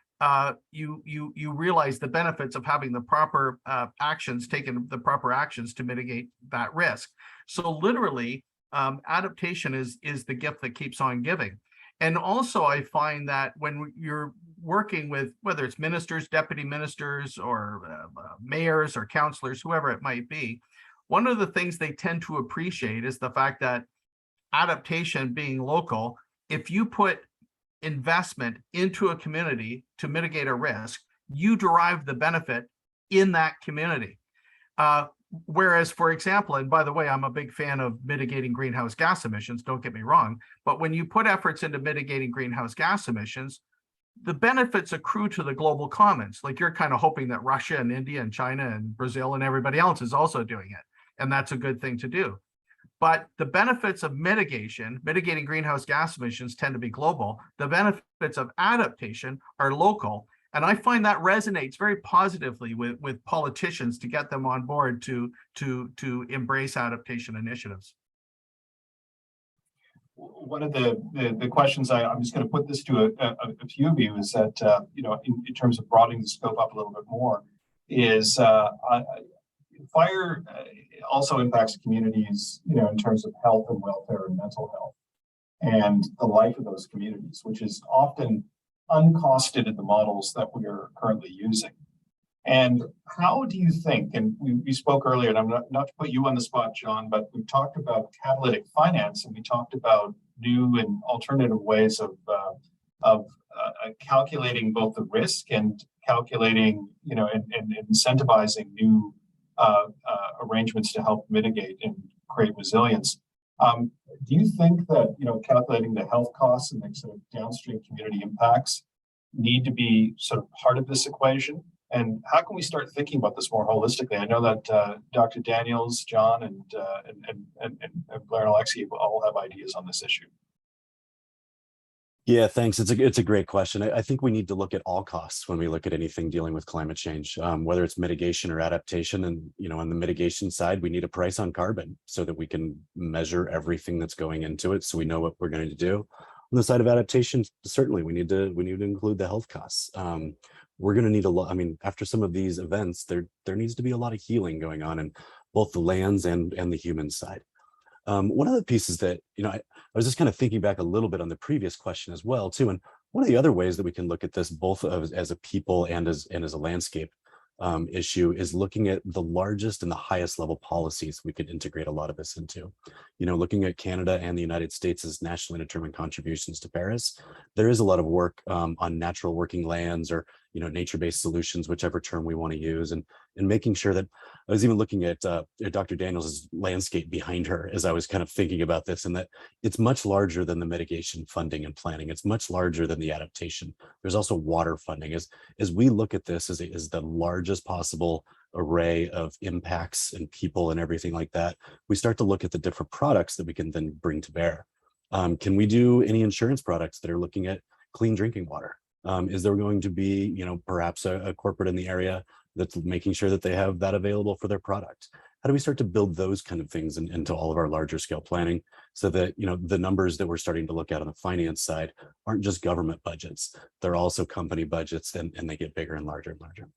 you realize the benefits of having the proper actions to mitigate that risk. So literally, adaptation is the gift that keeps on giving. And also, I find that when you're working with, whether it's ministers, deputy ministers, or mayors or councillors, whoever it might be, one of the things they tend to appreciate is the fact that adaptation being local, if you put investment into a community to mitigate a risk, you derive the benefit in that community. Whereas, for example, and by the way, I'm a big fan of mitigating greenhouse gas emissions, don't get me wrong, but when you put efforts into mitigating greenhouse gas emissions, the benefits accrue to the global commons. Like, you're kind of hoping that Russia and India and China and Brazil and everybody else is also doing it. And that's a good thing to do. But the benefits of mitigating greenhouse gas emissions tend to be global. The benefits of adaptation are local. And I find that resonates very positively with politicians to get them on board to embrace adaptation initiatives. One of the questions I'm just going to put this to a few of you is that, in terms of broadening the scope up a little bit more, is fire also impacts communities, in terms of health and welfare and mental health and the life of those communities, which is often uncosted in the models that we are currently using. And how do you think, and we spoke earlier, and I'm not to put you on the spot, John, but we talked about catalytic finance, and we talked about new and alternative ways of calculating both the risk and calculating, and incentivizing new arrangements to help mitigate and create resilience. Do you think that, calculating the health costs and the sort of downstream community impacts need to be sort of part of this equation? And how can we start thinking about this more holistically? I know that Dr. Daniels, John, and Blair and Alexia all have ideas on this issue. Yeah, thanks. It's a great question. I think we need to look at all costs when we look at anything dealing with climate change, whether it's mitigation or adaptation. And, on the mitigation side, we need a price on carbon so that we can measure everything that's going into it, so we know what we're going to do. On the side of adaptation, certainly we need to include the health costs. We're going to need a lot. I mean, after some of these events, there needs to be a lot of healing going on in both the lands and the human side. One of the pieces that, I was just kind of thinking back a little bit on the previous question as well, too. And one of the other ways that we can look at this, both as a people and as a landscape issue, is looking at the largest and the highest level policies we could integrate a lot of this into. Looking at Canada and the United States as nationally determined contributions to Paris, there is a lot of work on natural working lands, or nature-based solutions, whichever term we want to use, and making sure that I was even looking at Dr. Daniels' landscape behind her as I was kind of thinking about this, and that it's much larger than the mitigation funding and planning. It's much larger than the adaptation. There's also water funding. As we look at this as the largest possible array of impacts and people and everything like that, we start to look at the different products that we can then bring to bear. Can we do any insurance products that are looking at clean drinking water? Is there going to be, perhaps a corporate in the area that's making sure that they have that available for their product? How do we start to build those kind of things into all of our larger scale planning, so that, the numbers that we're starting to look at on the finance side aren't just government budgets, they're also company budgets, and they get bigger and larger and larger.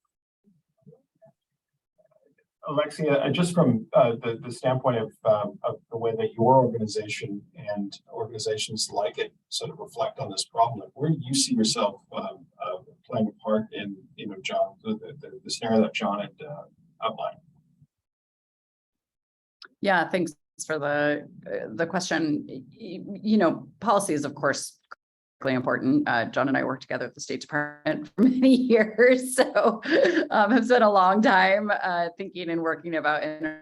Alexia, just from the standpoint of the way that your organization and organizations like it sort of reflect on this problem, where do you see yourself playing a part in, John, the scenario that John had outlined? Yeah, thanks for the question. Policy is, of course, critically important. John and I worked together at the State Department for many years, so have spent a long time thinking and working about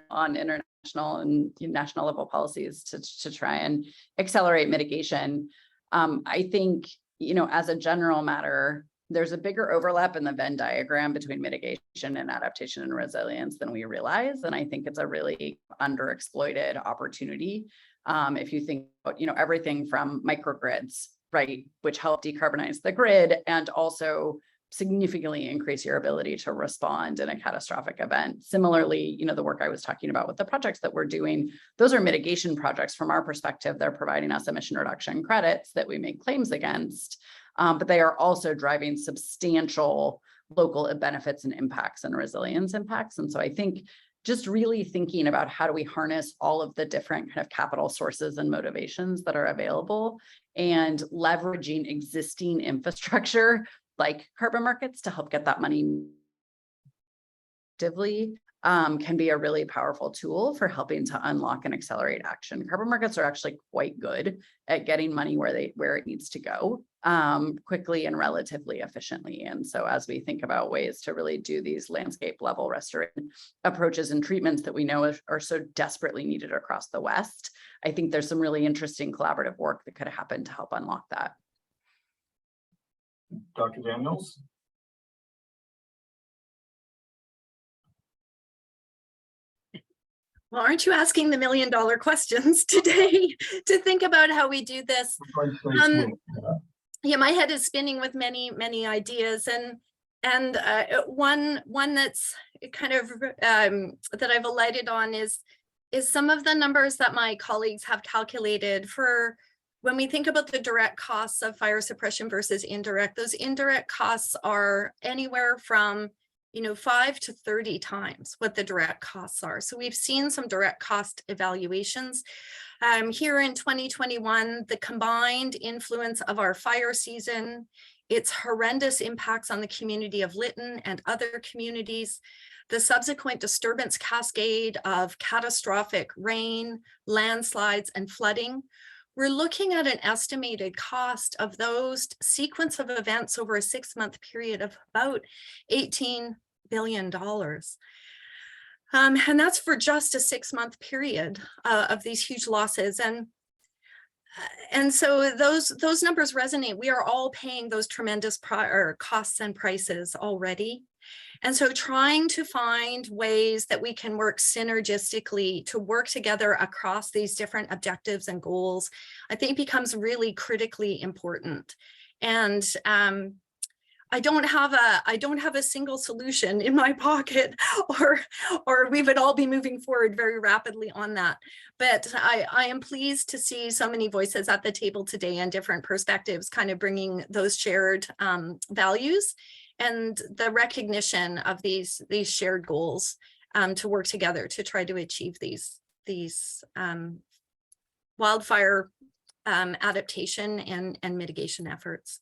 on international and national level policies to try and accelerate mitigation. I think, as a general matter, there's a bigger overlap in the Venn diagram between mitigation and adaptation and resilience than we realize. And I think it's a really underexploited opportunity. If you think about, everything from microgrids, right, which help decarbonize the grid and also significantly increase your ability to respond in a catastrophic event. Similarly, the work I was talking about with the projects that we're doing, those are mitigation projects from our perspective. They're providing us emission reduction credits that we make claims against, but they are also driving substantial local benefits and impacts and resilience impacts. And so I think just really thinking about how do we harness all of the different kind of capital sources and motivations that are available, and leveraging existing infrastructure like carbon markets to help get that money actively can be a really powerful tool for helping to unlock and accelerate action. Carbon markets are actually quite good at getting money where it needs to go quickly and relatively efficiently. And so as we think about ways to really do these landscape level restoration approaches and treatments that we know are so desperately needed across the West, I think there's some really interesting collaborative work that could happen to help unlock that. Dr. Daniels? Well, aren't you asking the $1 million questions today to think about how we do this? Yeah, my head is spinning with many ideas, and one that's kind of that I've alighted on is some of the numbers that my colleagues have calculated for when we think about the direct costs of fire suppression versus indirect. Those indirect costs are anywhere from 5 to 30 times what the direct costs are. So we've seen some direct cost evaluations. Here in 2021, the combined influence of our fire season, its horrendous impacts on the community of Lytton and other communities, the subsequent disturbance cascade of catastrophic rain, landslides, and flooding, we're looking at an estimated cost of those sequence of events over a 6-month period of about $18 billion. And that's for just a 6-month period of these huge losses. And so those numbers resonate. We are all paying those tremendous costs and prices already. And so trying to find ways that we can work synergistically to work together across these different objectives and goals, I think becomes really critically important. And I don't have a single solution in my pocket, or we would all be moving forward very rapidly on that. But I am pleased to see so many voices at the table today and different perspectives kind of bringing those shared values and the recognition of these shared goals to work together to try to achieve these wildfire adaptation and mitigation efforts.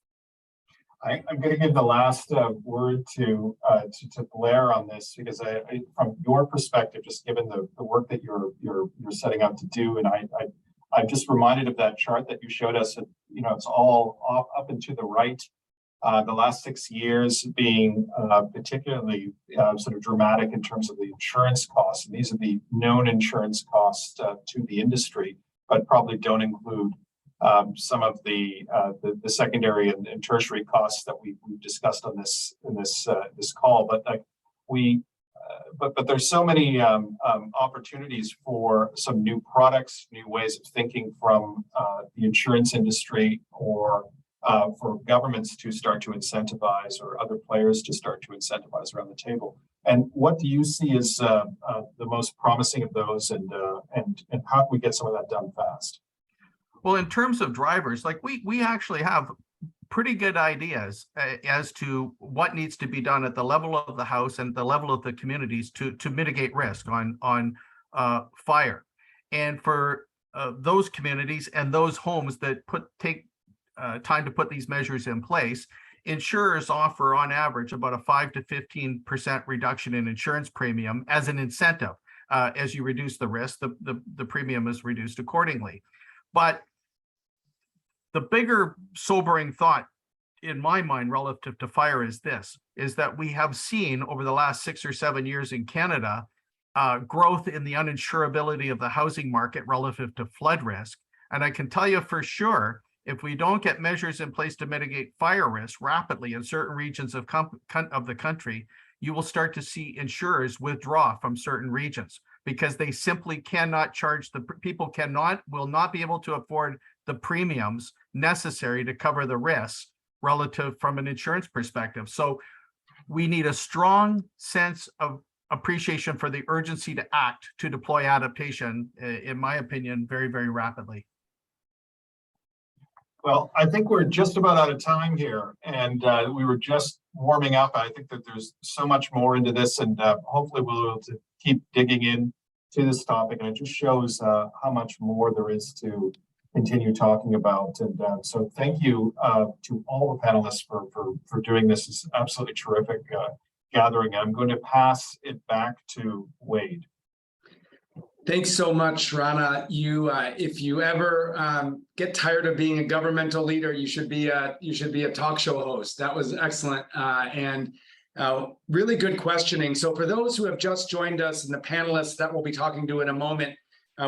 I'm going to give the last word to Blair on this, because from your perspective, just given the work that you're setting out to do, and I'm just reminded of that chart that you showed us. It's all up and to the right. The last 6 years being particularly sort of dramatic in terms of the insurance costs. And these are the known insurance costs to the industry, but probably don't include some of the secondary and tertiary costs that we've discussed on this call. But but there's so many opportunities for some new products, new ways of thinking from the insurance industry, or for governments to start to incentivize, or other players to start to incentivize around the table. And what do you see as the most promising of those, and how can we get some of that done fast? Well, in terms of drivers, like we actually have pretty good ideas as to what needs to be done at the level of the House and the level of the communities to mitigate risk on fire. And for those communities and those homes that take time to put these measures in place, insurers offer on average about a 5 to 15% reduction in insurance premium as an incentive. As you reduce the risk, the premium is reduced accordingly. But the bigger sobering thought in my mind relative to fire is that we have seen over the last 6 or 7 years in Canada, growth in the uninsurability of the housing market relative to flood risk. And I can tell you for sure, if we don't get measures in place to mitigate fire risk rapidly in certain regions of the country, you will start to see insurers withdraw from certain regions, because they simply cannot charge will not be able to afford the premiums necessary to cover the risks relative from an insurance perspective. So we need a strong sense of appreciation for the urgency to act, to deploy adaptation, in my opinion, very, very rapidly. Well, I think we're just about out of time here, and we were just warming up. I think that there's so much more into this, and hopefully we'll be able to keep digging in to this topic. And it just shows how much more there is to continue talking about. And so thank you to all the panelists for doing this. It's absolutely terrific gathering. I'm going to pass it back to Wade. Thanks so much, Rana. If you ever get tired of being a governmental leader, you should be a talk show host. That was excellent and really good questioning. So for those who have just joined us and the panelists that we'll be talking to in a moment,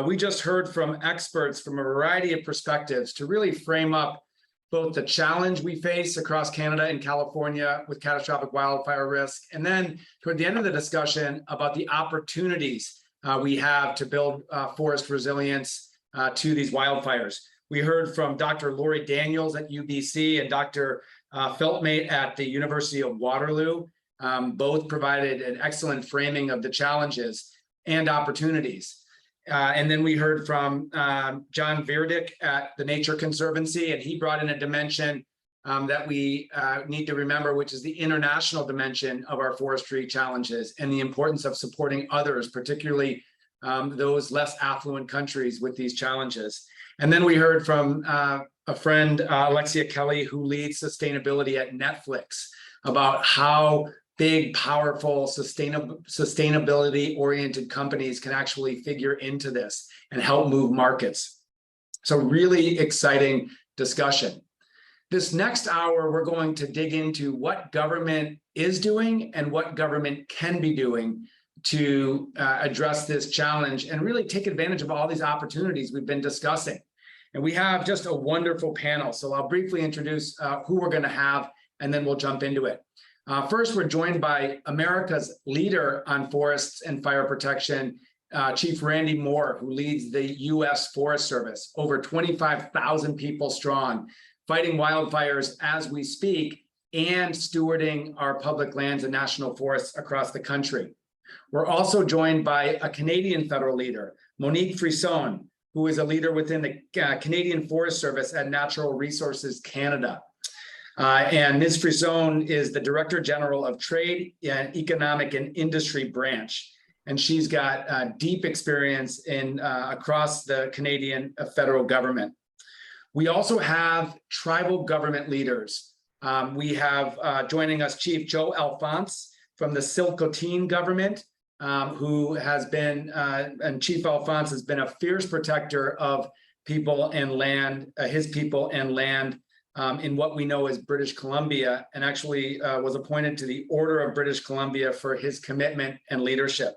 we just heard from experts from a variety of perspectives to really frame up both the challenge we face across Canada and California with catastrophic wildfire risk, and then toward the end of the discussion about the opportunities we have to build forest resilience to these wildfires. We heard from Dr. Lori Daniels at UBC and Dr. Feltmate at the University of Waterloo. Both provided an excellent framing of the challenges and opportunities. And then we heard from John Burdick at the Nature Conservancy, and he brought in a dimension that we need to remember, which is the international dimension of our forestry challenges and the importance of supporting others, particularly those less affluent countries with these challenges. And then we heard from a friend, Alexia Kelly, who leads sustainability at Netflix, about how big, powerful, sustainability-oriented companies can actually figure into this and help move markets. So really exciting discussion. This next hour, we're going to dig into what government is doing and what government can be doing to address this challenge and really take advantage of all these opportunities we've been discussing. And we have just a wonderful panel. So I'll briefly introduce who we're going to have, and then we'll jump into it. First, we're joined by America's leader on forests and fire protection, Chief Randy Moore, who leads the U.S. Forest Service, over 25,000 people strong, fighting wildfires as we speak and stewarding our public lands and national forests across the country. We're also joined by a Canadian federal leader, Monique Frisson, who is a leader within the Canadian Forest Service at Natural Resources Canada. And Ms. Frisson is the Director General of Trade and Economic and Industry Branch. and she's got deep experience in across the Canadian federal government. We also have tribal government leaders. We have joining us Chief Joe Alphonse from the Silcotin government, who has been, and Chief Alphonse has been a fierce protector of people and land, his people and land in what we know as British Columbia, and actually was appointed to the Order of British Columbia for his commitment and leadership.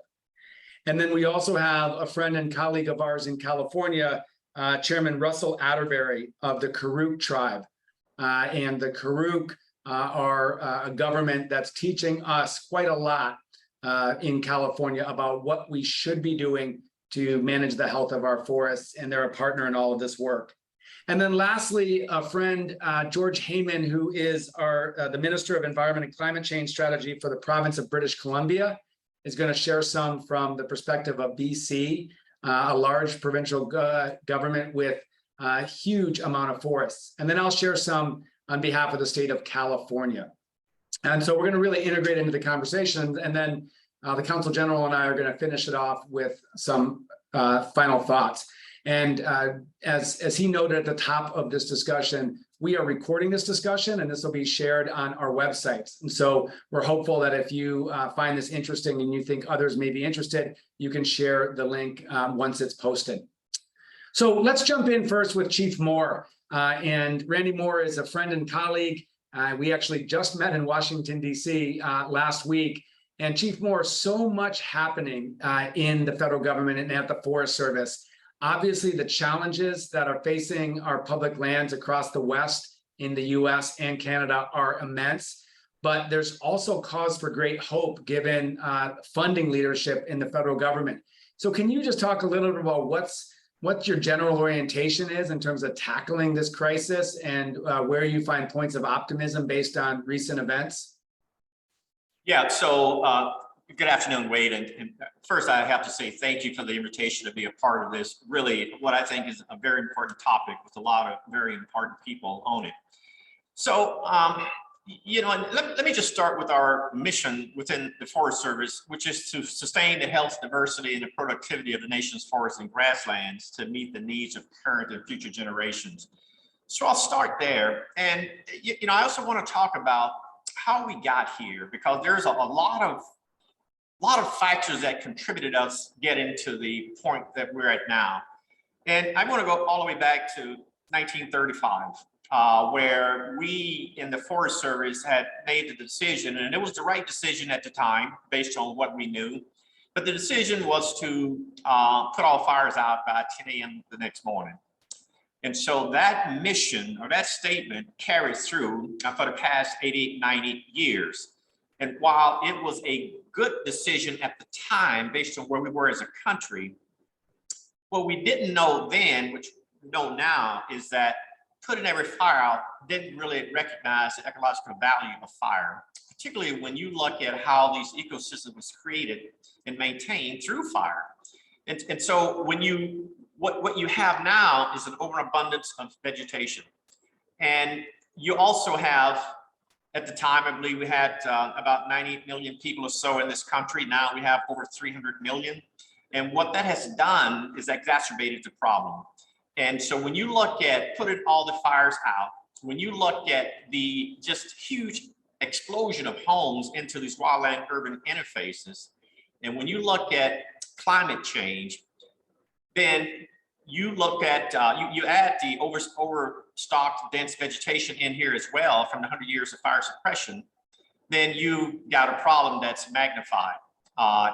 And then we also have a friend and colleague of ours in California, Chairman Russell Atterbury of the Karuk tribe. And the Karuk are a government that's teaching us quite a lot in California about what we should be doing to manage the health of our forests, and they're a partner in all of this work. And then lastly, a friend, George Heyman, who is the Minister of Environment and Climate Change Strategy for the province of British Columbia, is going to share some from the perspective of BC, a large provincial government with a huge amount of forests. And then I'll share some on behalf of the state of California. And so we're going to really integrate into the conversation. And then the Council General and I are going to finish it off with some final thoughts. And as he noted at the top of this discussion, we are recording this discussion, and this will be shared on our websites. And so we're hopeful that if you find this interesting and you think others may be interested, you can share the link once it's posted. So let's jump in first with Chief Moore. And Randy Moore is a friend and colleague. We actually just met in Washington, D.C. Last week. And Chief Moore, so much happening in the federal government and at the Forest Service. Obviously, the challenges that are facing our public lands across the West in the US and Canada are immense, but there's also cause for great hope given funding leadership in the federal government. So can you just talk a little bit about what your general orientation is in terms of tackling this crisis, and where you find points of optimism based on recent events? Yeah, so good afternoon, Wade. And first, I have to say thank you for the invitation to be a part of this. Really, what I think is a very important topic with a lot of very important people on it. So, you know, and let me just start with our mission within the Forest Service, which is to sustain the health, diversity, and the productivity of the nation's forests and grasslands to meet the needs of current and future generations. So I'll start there. And, you know, I also want to talk about how we got here, because there's a lot of factors that contributed us getting to the point that we're at now. And I want to go all the way back to 1935, where we in the Forest Service had made the decision, and it was the right decision at the time based on what we knew, but the decision was to put all fires out by 10 a.m. the next morning. And so that mission or that statement carried through for the past 80, 90 years. And while it was a good decision at the time, based on where we were as a country, what we didn't know then, which we know now, is that putting every fire out didn't really recognize the ecological value of fire, particularly when you look at how these ecosystems was created and maintained through fire. And so when what you have now is an overabundance of vegetation. And you also have, at the time, I believe we had about 98 million people or so in this country. Now we have over 300 million. And what that has done is exacerbated the problem. And so when you look at putting all the fires out, when you look at the just huge explosion of homes into these wildland urban interfaces, and when you look at climate change, then you look at, you add the overstocked dense vegetation in here as well from the 100 years of fire suppression, then you got a problem that's magnified.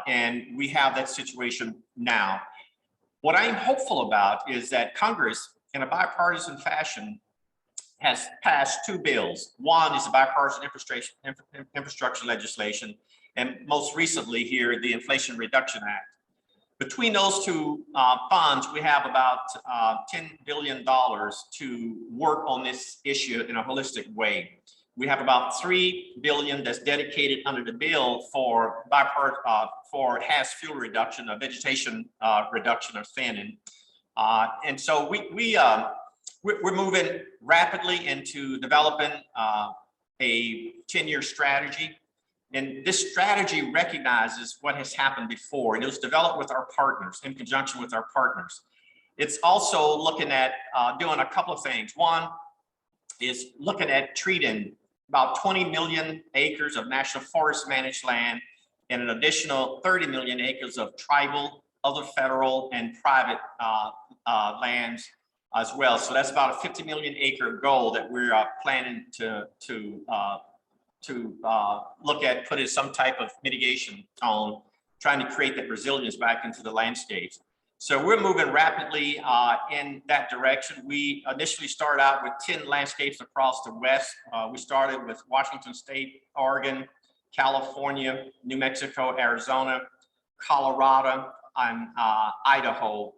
And we have that situation now. What I am hopeful about is that Congress, in a bipartisan fashion, has passed two bills. One is the bipartisan infrastructure legislation, and most recently here, the Inflation Reduction Act. Between those two funds, we have about $10 billion to work on this issue in a holistic way. We have about $3 billion that's dedicated under the bill for HASS fuel reduction, or vegetation reduction or thinning. And so we're moving rapidly into developing a 10-year strategy. And this strategy recognizes what has happened before, and it was developed with our partners, in conjunction with our partners. It's also looking at doing a couple of things. One is looking at treating about 20 million acres of national forest managed land and an additional 30 million acres of tribal, other federal, and private lands as well. So that's about a 50 million acre goal that we're planning to look at putting some type of mitigation on, trying to create that resilience back into the landscapes. So we're moving rapidly in that direction. We initially started out with 10 landscapes across the West. We started with Washington State, Oregon, California, New Mexico, Arizona, Colorado, and Idaho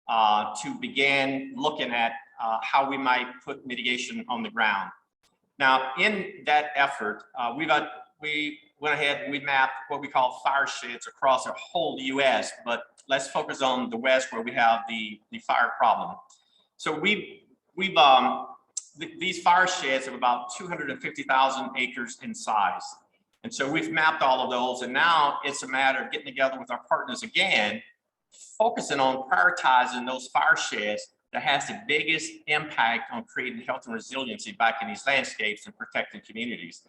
to begin looking at how we might put mitigation on the ground. Now, in that effort, we went ahead and we mapped what we call fire sheds across the whole US, but let's focus on the West where we have the fire problem. So these fire sheds are about 250,000 acres in size. And so we've mapped all of those, and now it's a matter of getting together with our partners again, focusing on prioritizing those fire sheds that has the biggest impact on creating health and resiliency back in these landscapes and protecting communities.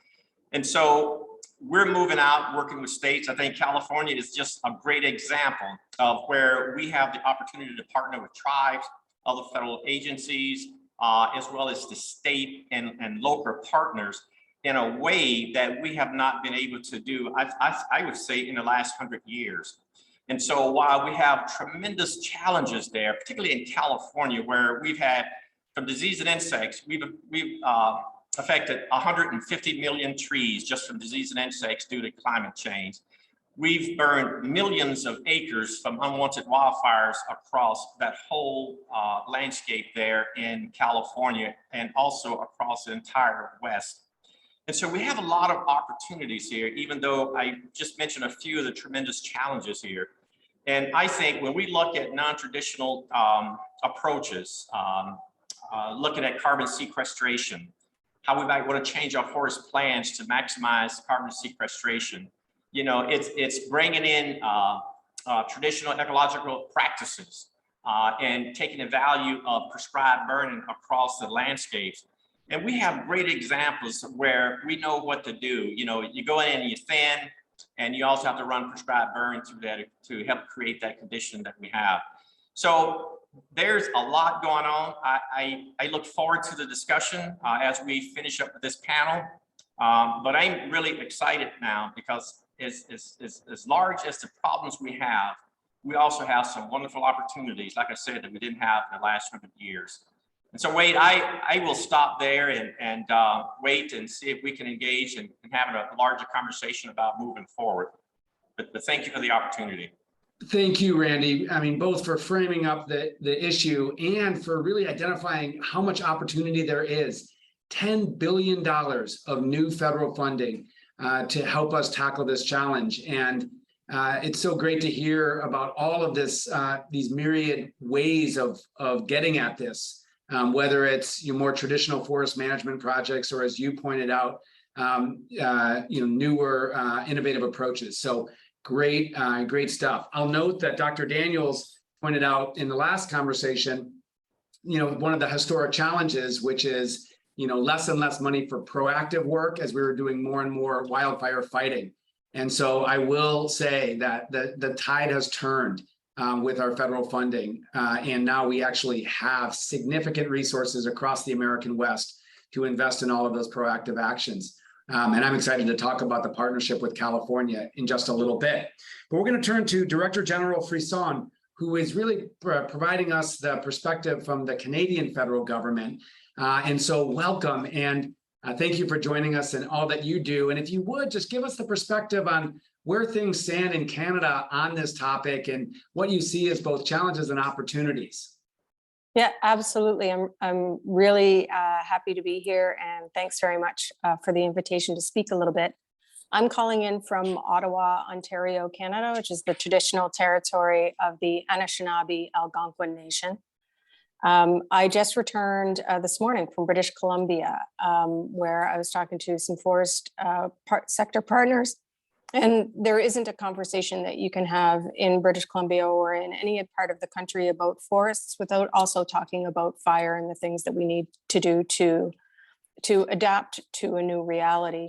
And so we're moving out, working with states. I think California is just a great example of where we have the opportunity to partner with tribes, other federal agencies, as well as the state and local partners in a way that we have not been able to do, I would say, in the last 100 years. And so while we have tremendous challenges there, particularly in California, where we've had, from disease and insects, we've affected 150 million trees just from disease and insects due to climate change. We've burned millions of acres from unwanted wildfires across that whole landscape there in California and also across the entire West. And so we have a lot of opportunities here, even though I just mentioned a few of the tremendous challenges here. And I think when we look at non-traditional approaches, looking at carbon sequestration, how we might want to change our forest plans to maximize carbon sequestration, you know, it's bringing in traditional ecological practices and taking the value of prescribed burning across the landscapes. And we have great examples where we know what to do. You know, you go in and you thin, and you also have to run prescribed burn through that to help create that condition that we have. So there's a lot going on. I look forward to the discussion as we finish up with this panel. But I'm really excited now because as large as the problems we have, we also have some wonderful opportunities, like I said, that we didn't have in the last 100 years. And so, Wade, I will stop there and wait and see if we can engage and have a larger conversation about moving forward. But thank you for the opportunity. Thank you, Randy. I mean, both for framing up the issue and for really identifying how much opportunity there is. $10 billion of new federal funding to help us tackle this challenge. And it's so great to hear about all of this, these myriad ways of getting at this. Whether it's more traditional forest management projects, or as you pointed out, newer innovative approaches. So great stuff. I'll note that Dr. Daniels pointed out in the last conversation, one of the historic challenges, which is less and less money for proactive work as we were doing more and more wildfire fighting. And so I will say that the tide has turned. With our federal funding. And now we actually have significant resources across the American West to invest in all of those proactive actions. And I'm excited to talk about the partnership with California in just a little bit. But we're going to turn to Director General Frisson, who is really providing us the perspective from the Canadian federal government. And so welcome, and thank you for joining us and all that you do. And if you would, just give us the perspective on where things stand in Canada on this topic and what you see as both challenges and opportunities. Yeah, absolutely. I'm really happy to be here, and thanks very much for the invitation to speak a little bit. I'm calling in from Ottawa, Ontario, Canada, which is the traditional territory of the Anishinaabe Algonquin Nation. I just returned this morning from British Columbia, where I was talking to some forest sector partners And there isn't a conversation that you can have in British Columbia or in any part of the country about forests without also talking about fire and the things that we need to do to adapt to a new reality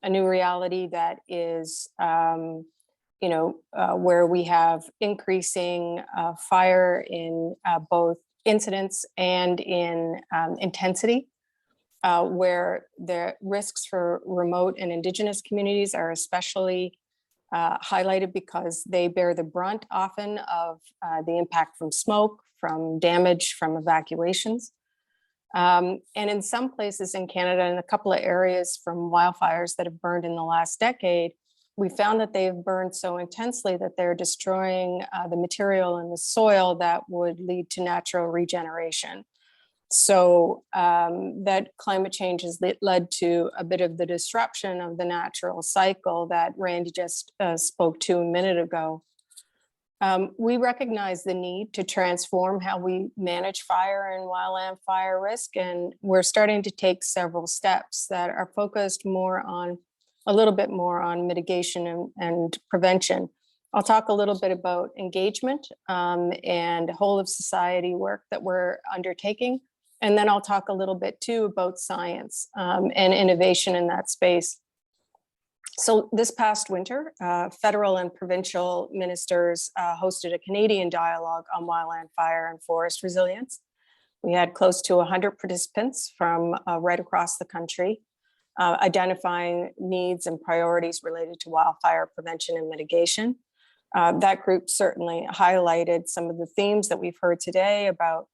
that is, where we have increasing fire in both incidents and in intensity, where the risks for remote and Indigenous communities are especially highlighted because they bear the brunt often of the impact from smoke, from damage, from evacuations. And in some places in Canada, in a couple of areas from wildfires that have burned in the last decade, we found that they've burned so intensely that they're destroying the material in the soil that would lead to natural regeneration. So that climate change has led to a bit of the disruption of the natural cycle that Randy just spoke to a minute ago. We recognize the need to transform how we manage fire and wildland fire risk, and we're starting to take several steps that are focused a little bit more on mitigation and prevention. I'll talk a little bit about engagement and whole of society work that we're undertaking. And then I'll talk a little bit too about science and innovation in that space. So this past winter, federal and provincial ministers hosted a Canadian dialogue on wildland fire and forest resilience. We had close to 100 participants from right across the country, identifying needs and priorities related to wildfire prevention and mitigation. That group certainly highlighted some of the themes that we've heard today about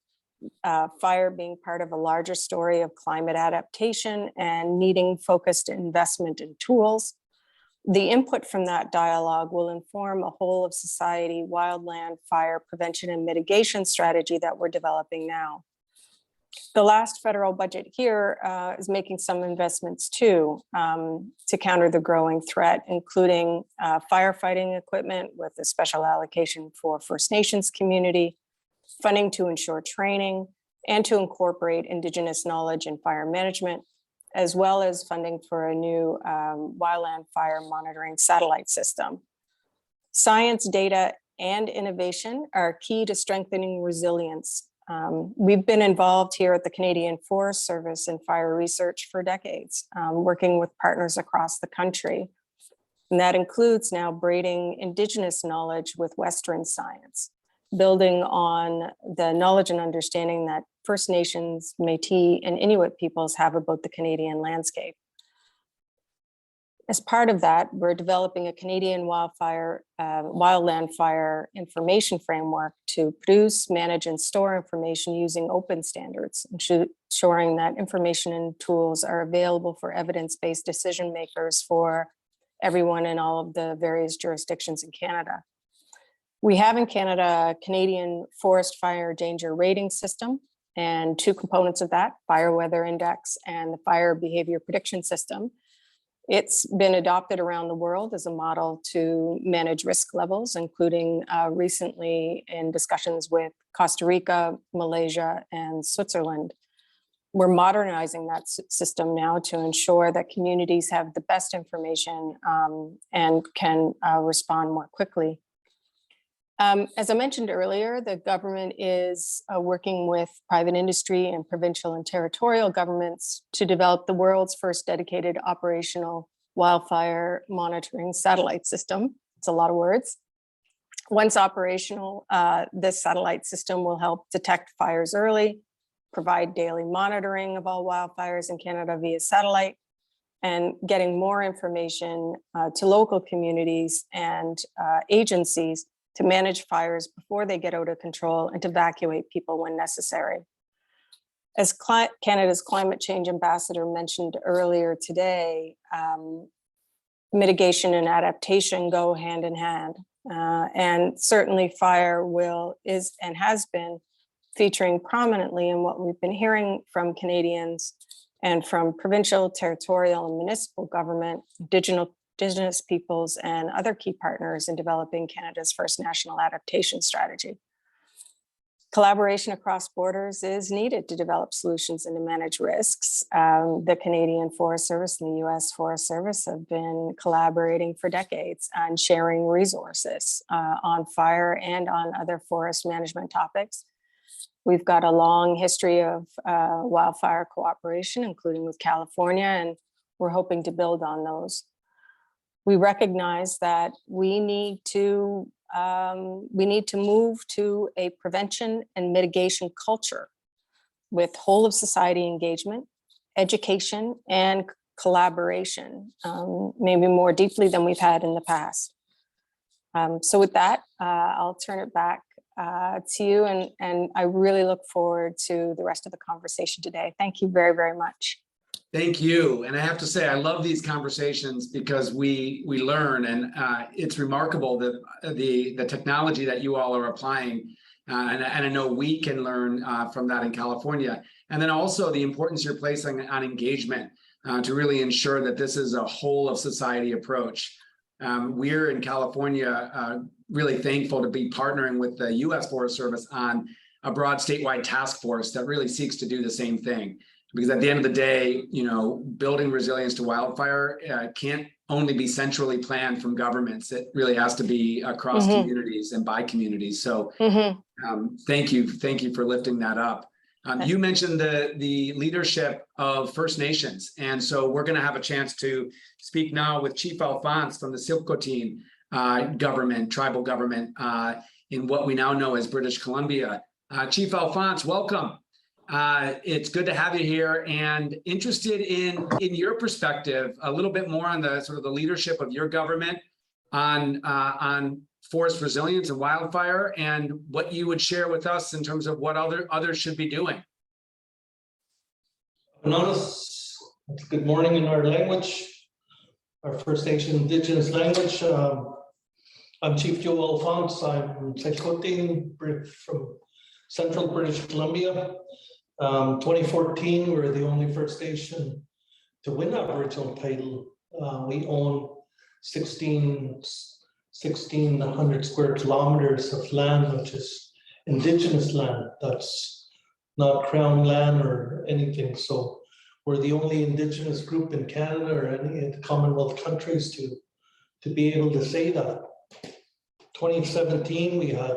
fire being part of a larger story of climate adaptation and needing focused investment in tools. The input from that dialogue will inform a whole of society wildland fire prevention and mitigation strategy that we're developing now. The last federal budget here is making some investments too to counter the growing threat, including firefighting equipment with a special allocation for First Nations community, funding to ensure training, and to incorporate Indigenous knowledge in fire management, as well as funding for a new wildland fire monitoring satellite system. Science, data, and innovation are key to strengthening resilience. We've been involved here at the Canadian Forest Service in fire research for decades, working with partners across the country. And that includes now braiding Indigenous knowledge with Western science, building on the knowledge and understanding that First Nations, Métis, and Inuit peoples have about the Canadian landscape. As part of that, we're developing a Canadian wildland fire information framework to produce, manage, and store information using open standards, ensuring that information and tools are available for evidence-based decision makers for everyone in all of the various jurisdictions in Canada. We have in Canada a Canadian Forest Fire Danger Rating System, and two components of that, Fire Weather Index and the Fire Behavior Prediction System. It's been adopted around the world as a model to manage risk levels, including recently in discussions with Costa Rica, Malaysia, and Switzerland. We're modernizing that system now to ensure that communities have the best information and can respond more quickly. As I mentioned earlier, the government is working with private industry and provincial and territorial governments to develop the world's first dedicated operational wildfire monitoring satellite system. It's a lot of words. Once operational, this satellite system will help detect fires early, provide daily monitoring of all wildfires in Canada via satellite, and getting more information to local communities and agencies to manage fires before they get out of control and to evacuate people when necessary. As Canada's climate change ambassador mentioned earlier today, mitigation and adaptation go hand in hand. And certainly fire is and has been featuring prominently in what we've been hearing from Canadians and from provincial, territorial, and municipal government, Indigenous peoples, and other key partners in developing Canada's first national adaptation strategy. Collaboration across borders is needed to develop solutions and to manage risks. The Canadian Forest Service and the US Forest Service have been collaborating for decades on sharing resources on fire and on other forest management topics. We've got a long history of wildfire cooperation, including with California, and we're hoping to build on those. We recognize that we need to move to a prevention and mitigation culture with whole of society engagement, education, and collaboration, maybe more deeply than we've had in the past. So with that, I'll turn it back to you, and I really look forward to the rest of the conversation today. Thank you very, very much. Thank you. And I have to say, I love these conversations because we learn, and it's remarkable that the technology that you all are applying, and I know we can learn from that in California. And then also the importance you're placing on engagement to really ensure that this is a whole of society approach. We're in California really thankful to be partnering with the US Forest Service on a broad statewide task force that really seeks to do the same thing. Because at the end of the day, you know, building resilience to wildfire can't only be centrally planned from governments. It really has to be across communities and by communities. So thank you for lifting that up. You mentioned the leadership of First Nations. And so we're going to have a chance to speak now with Chief Alphonse from the Silcotin government, tribal government, in what we now know as British Columbia. Chief Alphonse, welcome. It's good to have you here, and interested in your perspective a little bit more on the sort of the leadership of your government on forest resilience and wildfire, and what you would share with us in terms of what others should be doing. Anonymous, good morning in our language, our First Nation Indigenous language. I'm Chief Joe Alphonse. I'm from Silcotin, from Central British Columbia. 2014, we were the only First Nation to win Aboriginal title. We own 1,600 square kilometers of land, which is Indigenous land. That's not Crown land or anything. So we're the only Indigenous group in Canada or any of the Commonwealth countries to be able to say that. 2017, we had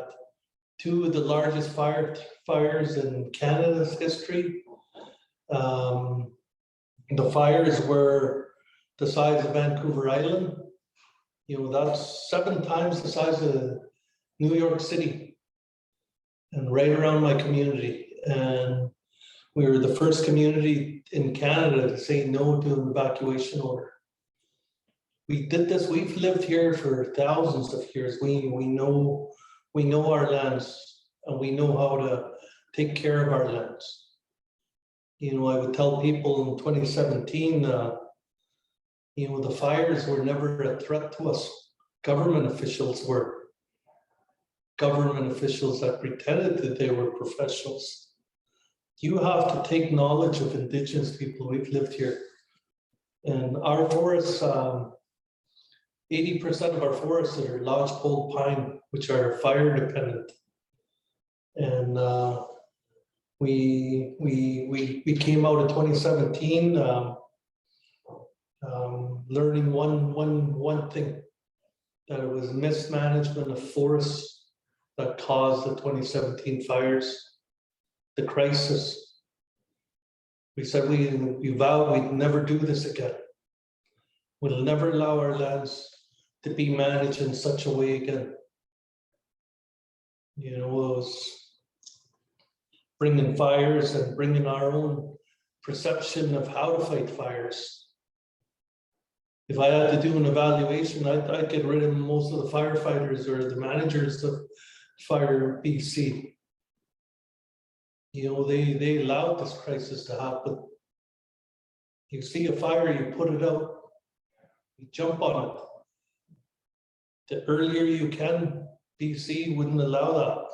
two of the largest fires in Canada's history. The fires were the size of Vancouver Island. You know, that's 7 times the size of New York City, and right around my community. And we were the first community in Canada to say no to an evacuation order. We did this, we've lived here for thousands of years. We know our lands, and we know how to take care of our lands. You know, I would tell people in 2017, you know, the fires were never a threat to us. Government officials were. Government officials that pretended that they were professionals. You have to take knowledge of Indigenous people. We've lived here. And our forests, 80% of our forests are lodgepole pine, which are fire dependent. And we came out of 2017 learning one thing, that it was mismanagement of forests that caused the 2017 fires, the crisis. We said we vowed we'd never do this again. We'll never allow our lands to be managed in such a way again. You know, it was bringing fires and bringing our own perception of how to fight fires. If I had to do an evaluation, I'd get rid of most of the firefighters or the managers of Fire BC. You know, they allowed this crisis to happen. You see a fire, you put it out, you jump on it. The earlier you can, BC wouldn't allow that.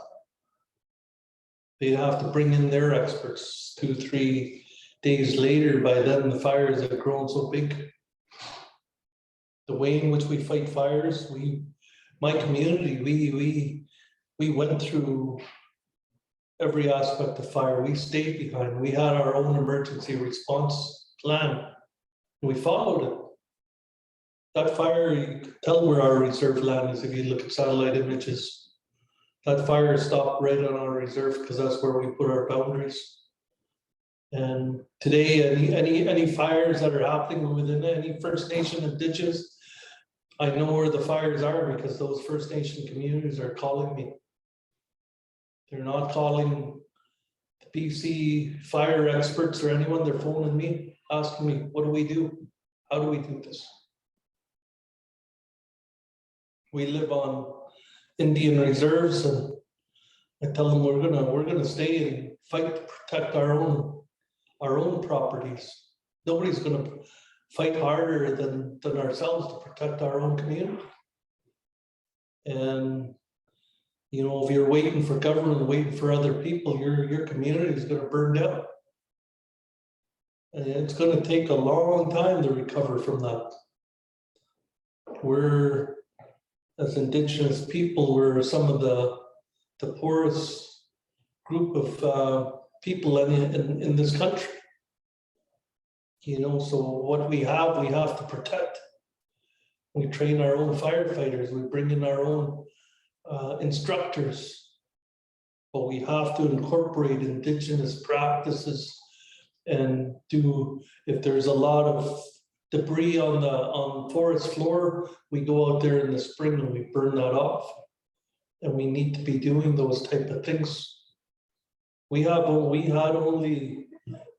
They'd have to bring in their experts 2-3 days later. By then, the fires have grown so big. The way in which we fight fires, my community, we went through every aspect of fire. We stayed behind. We had our own emergency response plan. We followed it. That fire, you can tell where our reserve land is if you look at satellite images. That fire stopped right on our reserve because that's where we put our boundaries. And today, any fires that are happening within any First Nation Indigenous, I know where the fires are because those First Nation communities are calling me. They're not calling the BC fire experts or anyone, they're phoning me, asking me, what do we do? How do we do this? We live on Indian reserves, and I tell them we're gonna stay and fight to protect our own properties. Nobody's gonna fight harder than ourselves to protect our own community. And you know, if you're waiting for government, waiting for other people, your community is gonna burn down. And it's gonna take a long time to recover from that. We're, as Indigenous people, we're some of the poorest group of people in this country. You know, so what we have to protect. We train our own firefighters, we bring in our own instructors, but we have to incorporate Indigenous practices and do, if there's a lot of debris on forest floor, we go out there in the spring and we burn that off. And we need to be doing those type of things. We had only,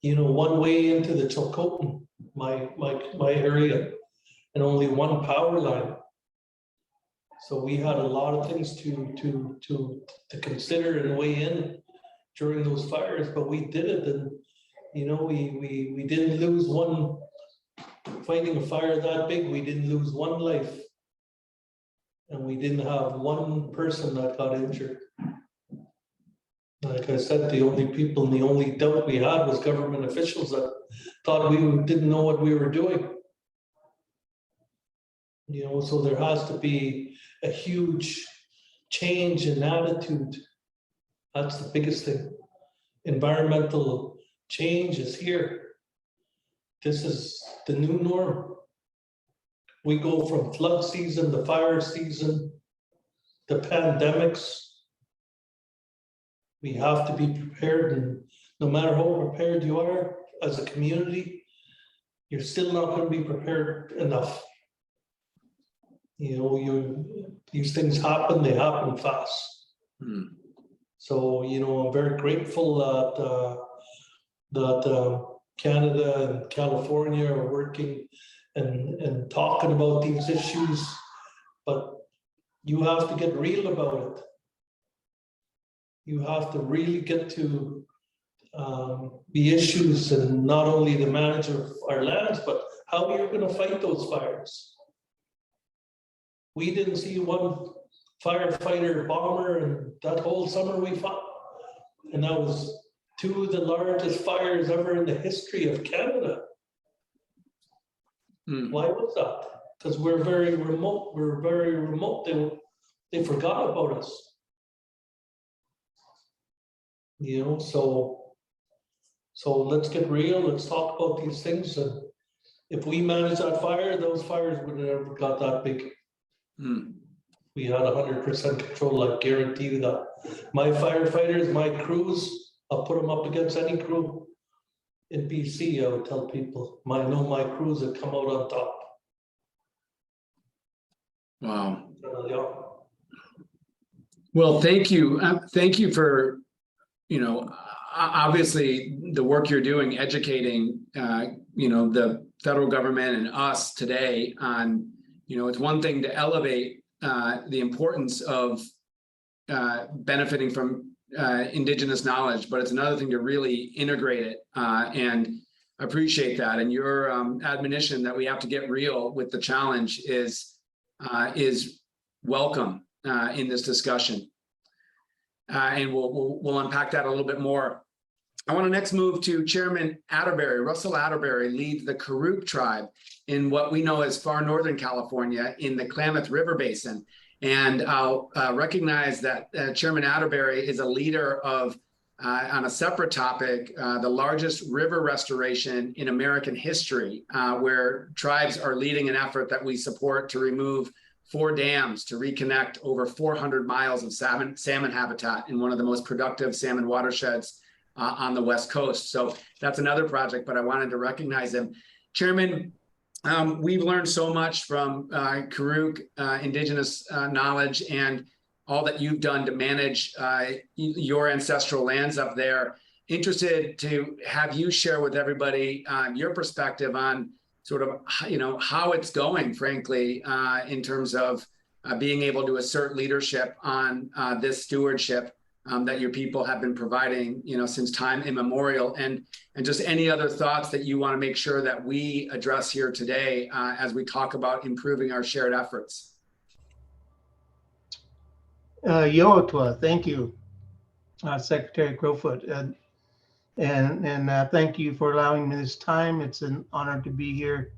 you know, one way into the Chilcotin, my area, and only one power line. So we had a lot of things to consider and weigh in during those fires, but we did it, and you know, we didn't lose one. Fighting a fire that big, we didn't lose one life, and we didn't have one person that got injured. Like I said, the only people and the only doubt we had was government officials that thought we didn't know what we were doing. You know, so there has to be a huge change in attitude. That's the biggest thing. Environmental change is here. This is the new norm. We go from flood season to fire season to pandemics. We have to be prepared, and no matter how prepared you are as a community, you're still not going to be prepared enough. You know, these things happen, they happen fast. So, you know, I'm very grateful that Canada and California are working and talking about these issues, but you have to get real about it. You have to really get to the issues, and not only the management of our lands, but how you're going to fight those fires. We didn't see one firefighter bomber, and that whole summer we fought, and that was two of the largest fires ever in the history of Canada. Why was that? Because we're very remote. We're very remote. They forgot about us. You know, so let's get real. Let's talk about these things. And if we manage that fire, those fires would have never got that big. We had 100% control. I guarantee you that. My firefighters, my crews, I'll put them up against any crew in BC. I would tell people, I know my crews that come out on top. Wow. Well, thank you. Thank you for, you know, obviously the work you're doing, educating, you know, the federal government and us today on, you know, it's one thing to elevate the importance of benefiting from Indigenous knowledge, but it's another thing to really integrate it, and appreciate that. And your admonition that we have to get real with the challenge is welcome in this discussion. And we'll unpack that a little bit more. I want to next move to Chairman Atterbury. Russell Atterbury leads the Karuk tribe in what we know as far northern California in the Klamath River Basin. And I'll recognize that Chairman Atterbury is a leader of on a separate topic, the largest river restoration in American history, where tribes are leading an effort that we support to remove 4 dams to reconnect over 400 miles of salmon habitat in one of the most productive salmon watersheds on the West Coast. So that's another project, but I wanted to recognize him. Chairman, we've learned so much from Karuk Indigenous knowledge and all that you've done to manage your ancestral lands up there. Interested to have you share with everybody your perspective on sort of, how it's going, frankly, in terms of being able to assert leadership on this stewardship that your people have been providing, since time immemorial, and just any other thoughts that you want to make sure that we address here today as we talk about improving our shared efforts. Yoatwa, thank you, Secretary Crowfoot, and thank you for allowing me this time. It's an honor to be here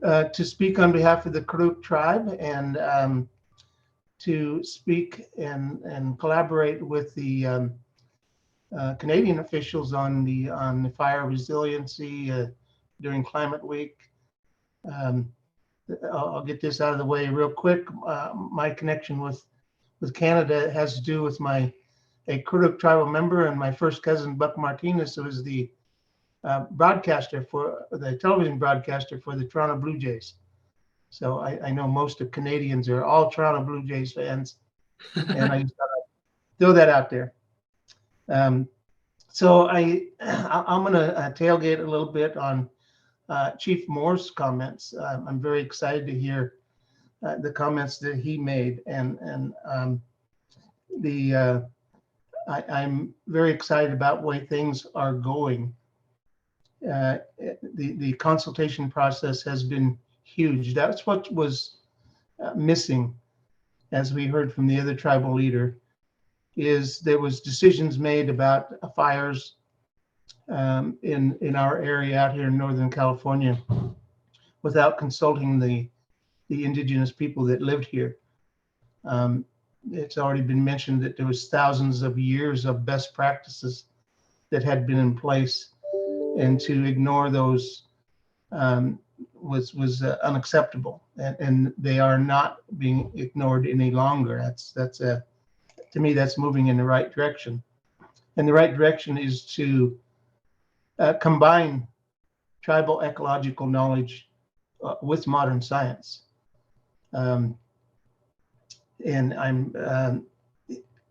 to speak on behalf of the Karuk tribe and to speak and collaborate with the Canadian officials on the fire resiliency during Climate Week. I'll get this out of the way real quick. My connection with Canada has to do with a Karuk tribal member and my first cousin, Buck Martinez, who was the television broadcaster for the Toronto Blue Jays. So I know most of Canadians are all Toronto Blue Jays fans, and I just thought I'd throw that out there. So I'm going to tailgate a little bit on Chief Moore's comments. I'm very excited to hear the comments that he made, and I'm very excited about the way things are going. The consultation process has been huge. That's what was missing, as we heard from the other tribal leader, is there was decisions made about fires in our area out here in Northern California without consulting the Indigenous people that lived here. It's already been mentioned that there was thousands of years of best practices that had been in place, and to ignore those was unacceptable, and they are not being ignored any longer. That's to me, that's moving in the right direction, and the right direction is to combine tribal ecological knowledge with modern science. And I'm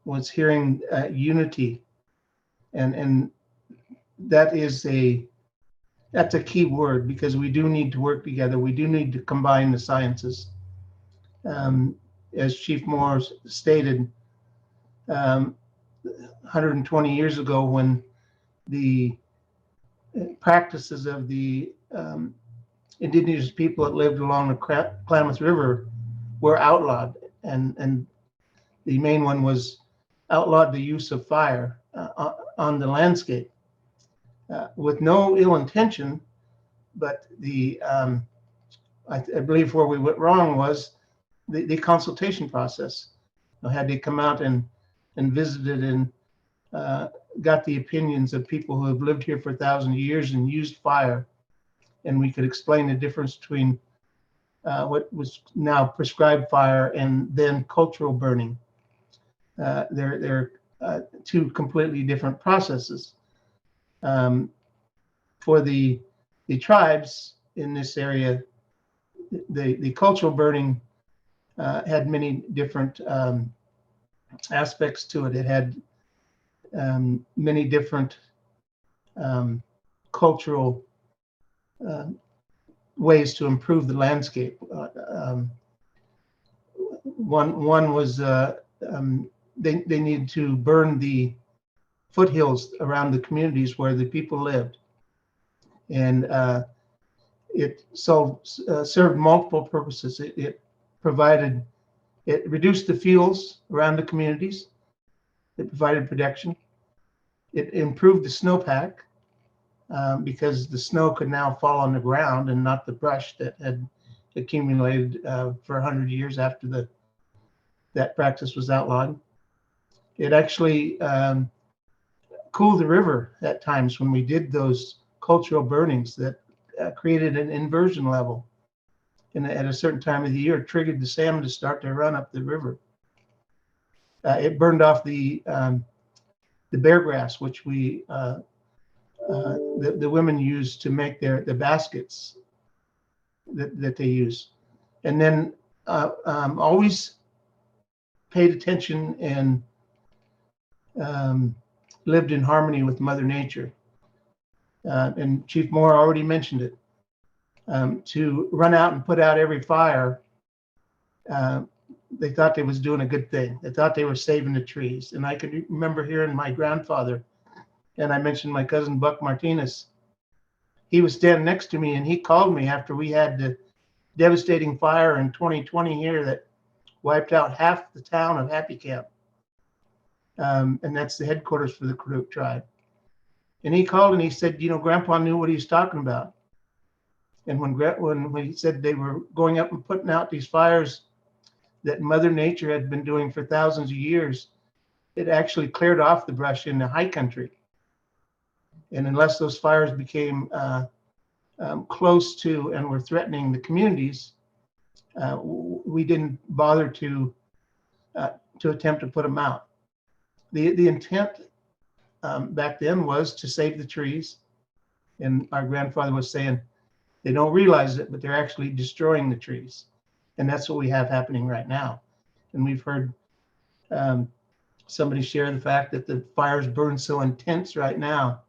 was hearing unity, and that's a key word, because we do need to work together. We do need to combine the sciences. As Chief Moore stated, 120 years ago, when the practices of the Indigenous people that lived along the Klamath River were outlawed, and the main one was outlawed the use of fire on the landscape, with no ill intention, but I believe where we went wrong was the consultation process. Had they come out and visited and got the opinions of people who have lived here for 1,000 years and used fire, and we could explain the difference between what was now prescribed fire and then cultural burning. They're two completely different processes. For the tribes in this area, the cultural burning had many different aspects to it. It had many different cultural ways to improve the landscape. One was they needed to burn the foothills around the communities where the people lived, and it served multiple purposes. It reduced the fuels around the communities. It provided protection. It improved the snowpack, because the snow could now fall on the ground and not the brush that had accumulated for 100 years after that practice was outlawed. It actually cool the river at times when we did those cultural burnings that created an inversion level. And at a certain time of the year, triggered the salmon to start to run up the river. It burned off the bear grass, which the women use to make the baskets that they use. And then always paid attention and lived in harmony with Mother Nature. And Chief Moore already mentioned it. To run out and put out every fire, they thought they was doing a good thing. They thought they were saving the trees. And I could remember hearing my grandfather, and I mentioned my cousin Buck Martinez. He was standing next to me and he called me after we had the devastating fire in 2020 here that wiped out half the town of Happy Camp. And that's the headquarters for the Karuk tribe. And he called and he said, you know, Grandpa knew what he was talking about. And when he said they were going up and putting out these fires that Mother Nature had been doing for thousands of years, it actually cleared off the brush in the high country. And unless those fires became close to and were threatening the communities, we didn't bother to attempt to put them out. The intent back then was to save the trees. And our grandfather was saying, they don't realize it, but they're actually destroying the trees. And that's what we have happening right now. And we've heard somebody share the fact that the fires burn so intense right now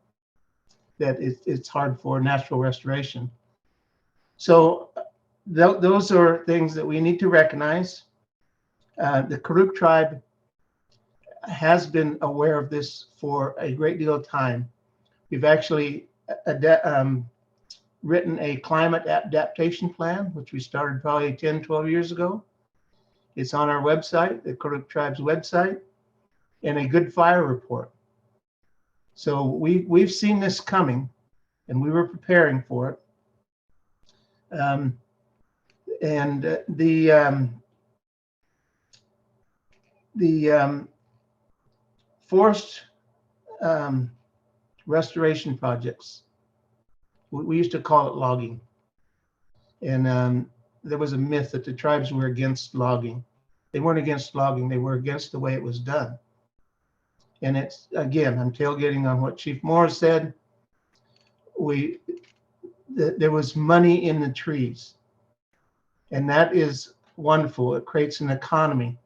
that it's hard for natural restoration. So those are things that we need to recognize. The Karuk tribe has been aware of this for a great deal of time. We've actually written a climate adaptation plan, which we started probably 10, 12 years ago. It's on our website, the Karuk tribe's website, and a good fire report. So we've seen this coming and we were preparing for it. The forest restoration projects, we used to call it logging. And there was a myth that the tribes were against logging. They weren't against logging, they were against the way it was done. And it's, again, I'm tailgating on what Chief Moore said. There was money in the trees. And that is wonderful. It creates an economy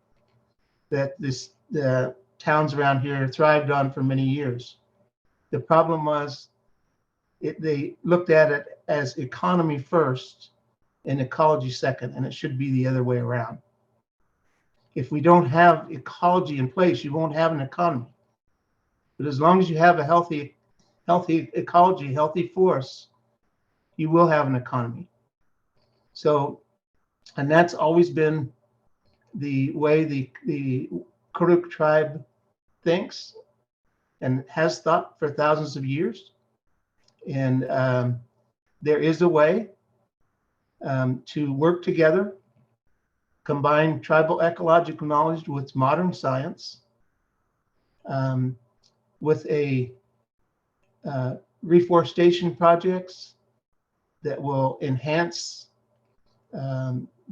that the towns around here thrived on for many years. The problem was they looked at it as economy first and ecology second, and it should be the other way around. If we don't have ecology in place, you won't have an economy. But as long as you have a healthy ecology, healthy forests, you will have an economy. So, and that's always been the way the Karuk tribe thinks and has thought for thousands of years. And there is a way to work together, combine tribal ecological knowledge with modern science, with reforestation projects that will enhance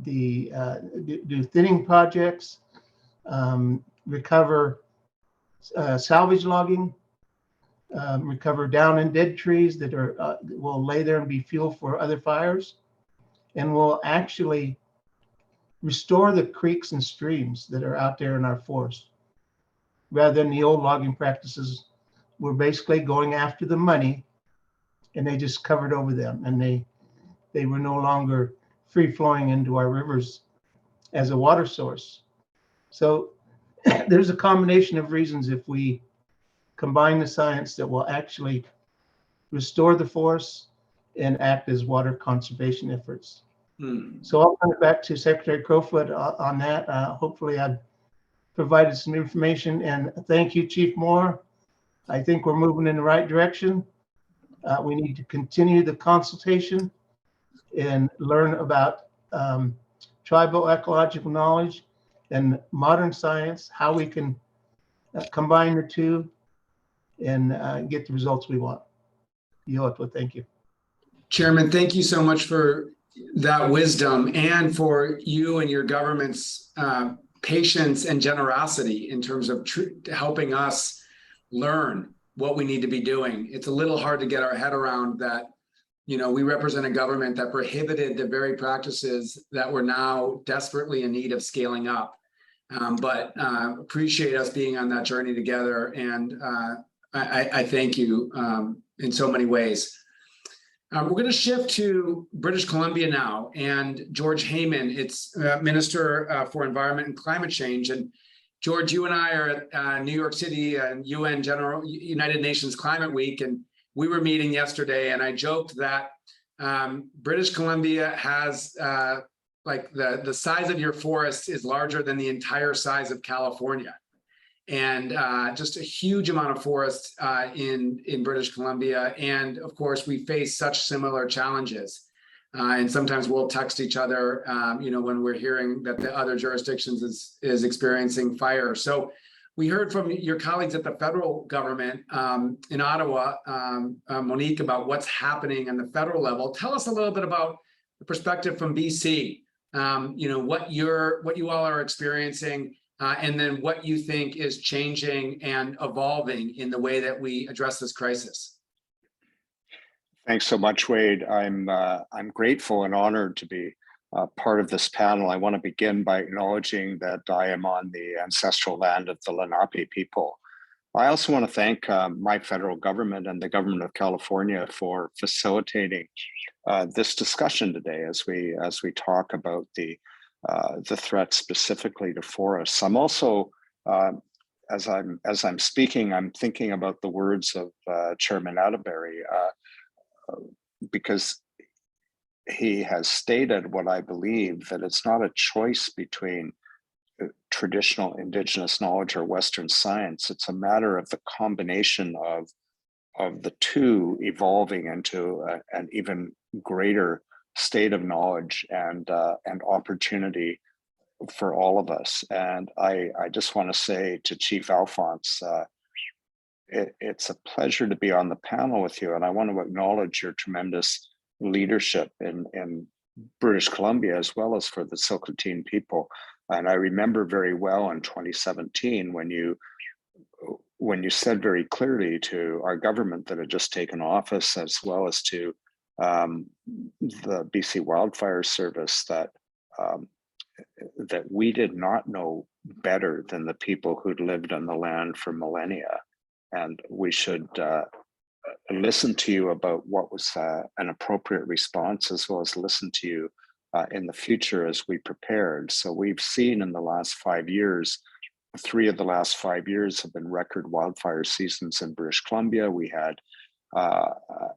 do thinning projects, recover salvage logging, recover down and dead trees that will lay there and be fuel for other fires, and will actually restore the creeks and streams that are out there in our forest. Rather than the old logging practices, we're basically going after the money and they just covered over them, and they were no longer free flowing into our rivers as a water source. So there's a combination of reasons if we combine the science that will actually restore the forests and act as water conservation efforts. So I'll turn it back to Secretary Crowfoot on that. Hopefully I've provided some information, and thank you, Chief Moore. I think we're moving in the right direction. We need to continue the consultation and learn about tribal ecological knowledge and modern science, how we can combine the two and get the results we want. Thank you. Chairman, thank you so much for that wisdom and for you and your government's patience and generosity in terms of helping us learn what we need to be doing. It's a little hard to get our head around that, we represent a government that prohibited the very practices that we're now desperately in need of scaling up. But appreciate us being on that journey together. And I thank you in so many ways. We're going to shift to British Columbia now, and George Heyman, its Minister for Environment and Climate Change. And George, you and I are at New York City and United Nations Climate Week, and we were meeting yesterday, and I joked that British Columbia has like the size of your forest is larger than the entire size of California. And just a huge amount of forest in British Columbia. And of course, we face such similar challenges. And sometimes we'll text each other, when we're hearing that the other jurisdictions is experiencing fire. So we heard from your colleagues at the federal government in Ottawa, Monique, about what's happening on the federal level. Tell us a little bit about the perspective from BC, what you all are experiencing. And then what you think is changing and evolving in the way that we address this crisis. Thanks so much, Wade. I'm grateful and honored to be part of this panel. I want to begin by acknowledging that I am on the ancestral land of the Lenape people. I also want to thank my federal government and the government of California for facilitating this discussion today as we talk about the threat specifically to forests. I'm also, as I'm speaking, I'm thinking about the words of Chairman Atterbury, because he has stated what I believe, that it's not a choice between traditional Indigenous knowledge or Western science. It's a matter of the combination of the two evolving into an even greater state of knowledge and opportunity for all of us. And I just want to say to Chief Alphonse, it's a pleasure to be on the panel with you. And I want to acknowledge your tremendous leadership in British Columbia, as well as for the Silcotin people. And I remember very well in 2017 when you said very clearly to our government that had just taken office, as well as to the BC Wildfire Service, that we did not know better than the people who'd lived on the land for millennia, and we should listen to you about what was an appropriate response, as well as listen to you in the future as we prepared. So we've seen in the last 5 years, 3 of the last 5 years have been record wildfire seasons in British Columbia. We had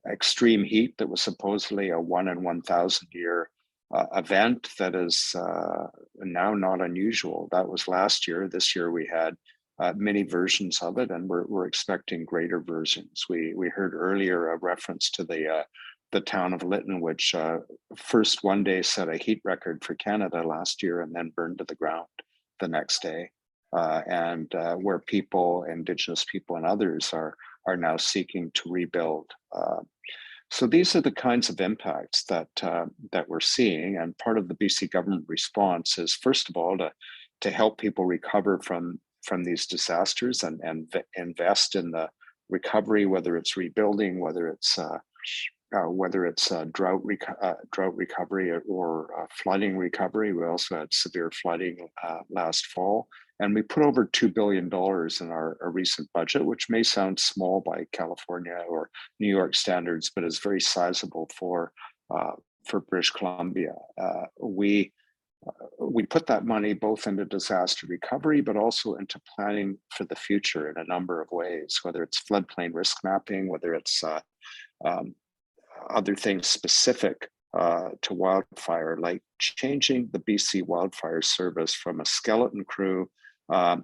extreme heat that was supposedly a 1 in 1,000 year event that is now not unusual. That was last year. This year we had many versions of it, and we're expecting greater versions. We heard earlier a reference to the town of Lytton, which first one day set a heat record for Canada last year and then burned to the ground the next day, and where people, Indigenous people and others are now seeking to rebuild. So these are the kinds of impacts that we're seeing, and part of the BC government response is, first of all, to help people recover from these disasters and invest in the recovery, whether it's rebuilding, whether it's drought recovery or flooding recovery. We also had severe flooding last fall. And we put over $2 billion in our recent budget, which may sound small by California or New York standards, but is very sizable for British Columbia. We put that money both into disaster recovery, but also into planning for the future in a number of ways, whether it's floodplain risk mapping, whether it's other things specific to wildfire, like changing the BC Wildfire Service from a skeleton crew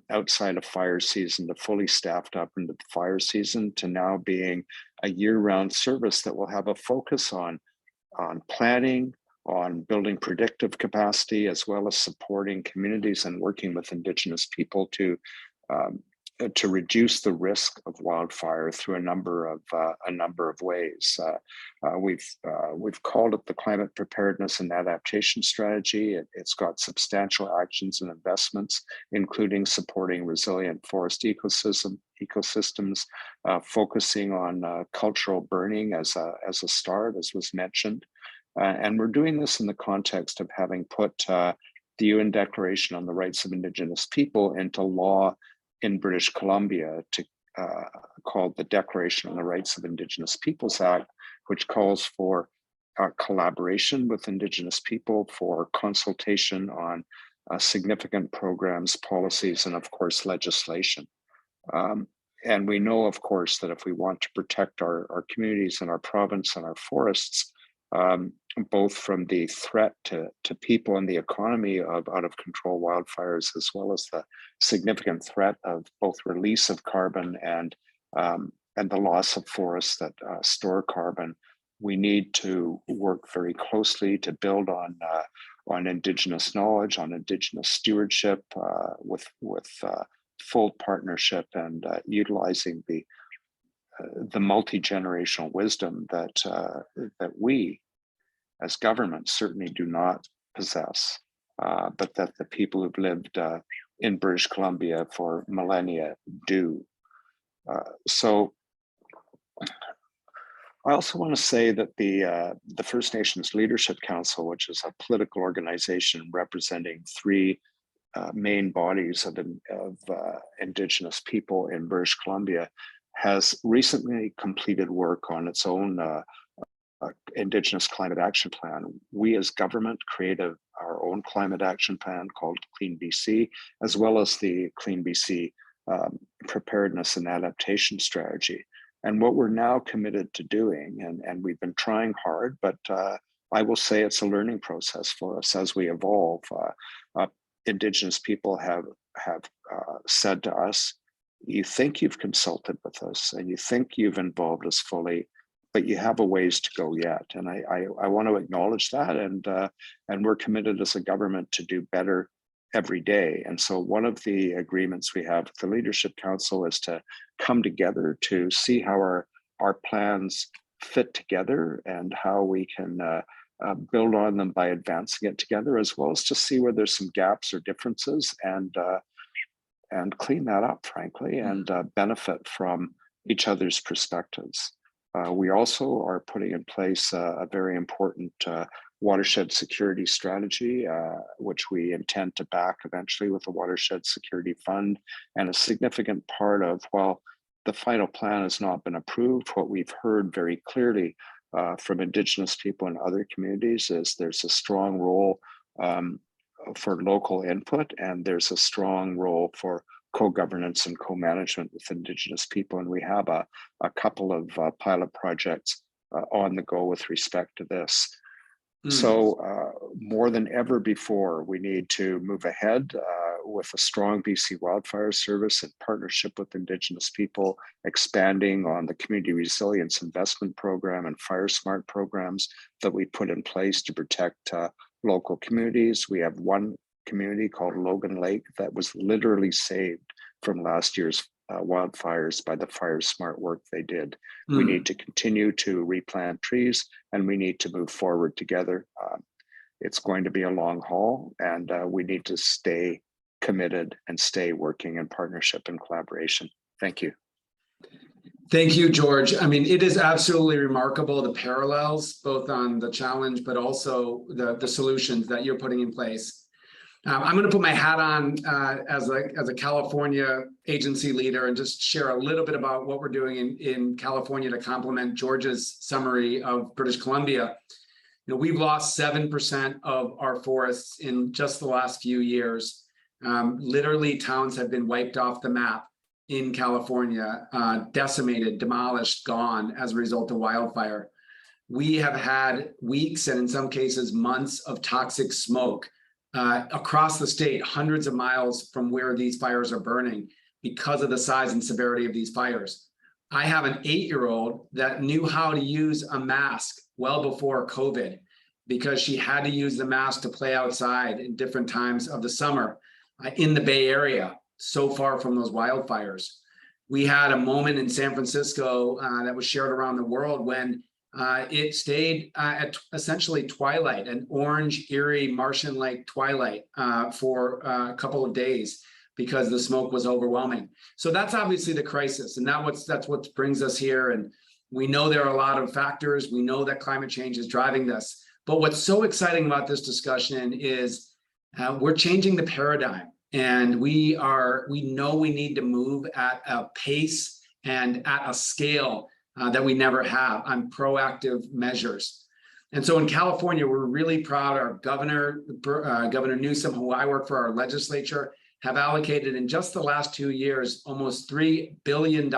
outside of fire season to fully staffed up into the fire season, to now being a year-round service that will have a focus on planning, on building predictive capacity, as well as supporting communities and working with Indigenous people to to reduce the risk of wildfire through a number of ways. We've called it the Climate Preparedness and Adaptation Strategy. It's got substantial actions and investments, including supporting resilient forest ecosystems, focusing on cultural burning as a start, as was mentioned. And we're doing this in the context of having put the UN Declaration on the Rights of Indigenous People into law in British Columbia, called the Declaration on the Rights of Indigenous Peoples Act, which calls for collaboration with Indigenous people, for consultation on significant programs, policies, and of course, legislation. And we know, of course, that if we want to protect our communities and our province and our forests, both from the threat to people and the economy of out of control wildfires, as well as the significant threat of both release of carbon and the loss of forests that store carbon, we need to work very closely to build on Indigenous knowledge, on Indigenous stewardship, with full partnership and utilizing the multi-generational wisdom that we as governments certainly do not possess, but that the people who've lived in British Columbia for millennia do. So I also want to say that the First Nations Leadership Council, which is a political organization representing three main bodies of Indigenous people in British Columbia, has recently completed work on its own Indigenous Climate Action Plan. We as government created our own climate action plan called Clean BC, as well as the Clean BC Preparedness and Adaptation Strategy. And what we're now committed to doing, and we've been trying hard, but I will say it's a learning process for us as we evolve. Indigenous people have said to us, you think you've consulted with us and you think you've involved us fully, but you have a ways to go yet. And I want to acknowledge that, and we're committed as a government to do better every day. And so one of the agreements we have with the Leadership Council is to come together to see how our plans fit together and how we can build on them by advancing it together, as well as to see where there's some gaps or differences and clean that up, frankly, and benefit from each other's perspectives. We also are putting in place a very important watershed security strategy, which we intend to back eventually with a watershed security fund. And a significant part of, while the final plan has not been approved, what we've heard very clearly from Indigenous people and other communities is there's a strong role for local input, and there's a strong role for co-governance and co-management with Indigenous people. And we have a couple of pilot projects on the go with respect to this. So more than ever before, we need to move ahead with a strong BC Wildfire Service in partnership with Indigenous people, expanding on the Community Resilience Investment Program and Fire Smart programs that we put in place to protect local communities. We have one community called Logan Lake that was literally saved from last year's wildfires by the Fire Smart work they did. We need to continue to replant trees, and we need to move forward together. It's going to be a long haul, and we need to stay committed and stay working in partnership and collaboration. Thank you. Thank you, George. I mean, it is absolutely remarkable, the parallels, both on the challenge, but also the solutions that you're putting in place. I'm going to put my hat on as a California agency leader and just share a little bit about what we're doing in California to complement George's summary of British Columbia. You know, we've lost 7% of our forests in just the last few years. Literally, towns have been wiped off the map in California, decimated, demolished, gone as a result of wildfire. We have had weeks and in some cases months of toxic smoke across the state, hundreds of miles from where these fires are burning because of the size and severity of these fires. I have an 8-year-old that knew how to use a mask well before COVID because she had to use the mask to play outside in different times of the summer in the Bay Area. so far from those wildfires. We had a moment in San Francisco that was shared around the world when it stayed at essentially twilight, an orange, eerie, Martian-like twilight for a couple of days because the smoke was overwhelming. So that's obviously the crisis, and that's what brings us here. And we know there are a lot of factors. We know that climate change is driving this. But what's so exciting about this discussion is we're changing the paradigm. And we know we need to move at a pace and at a scale that we never have on proactive measures. And so in California, we're really proud. Our Governor Newsom, who I work for, our legislature, have allocated in just the last 2 years almost $3 billion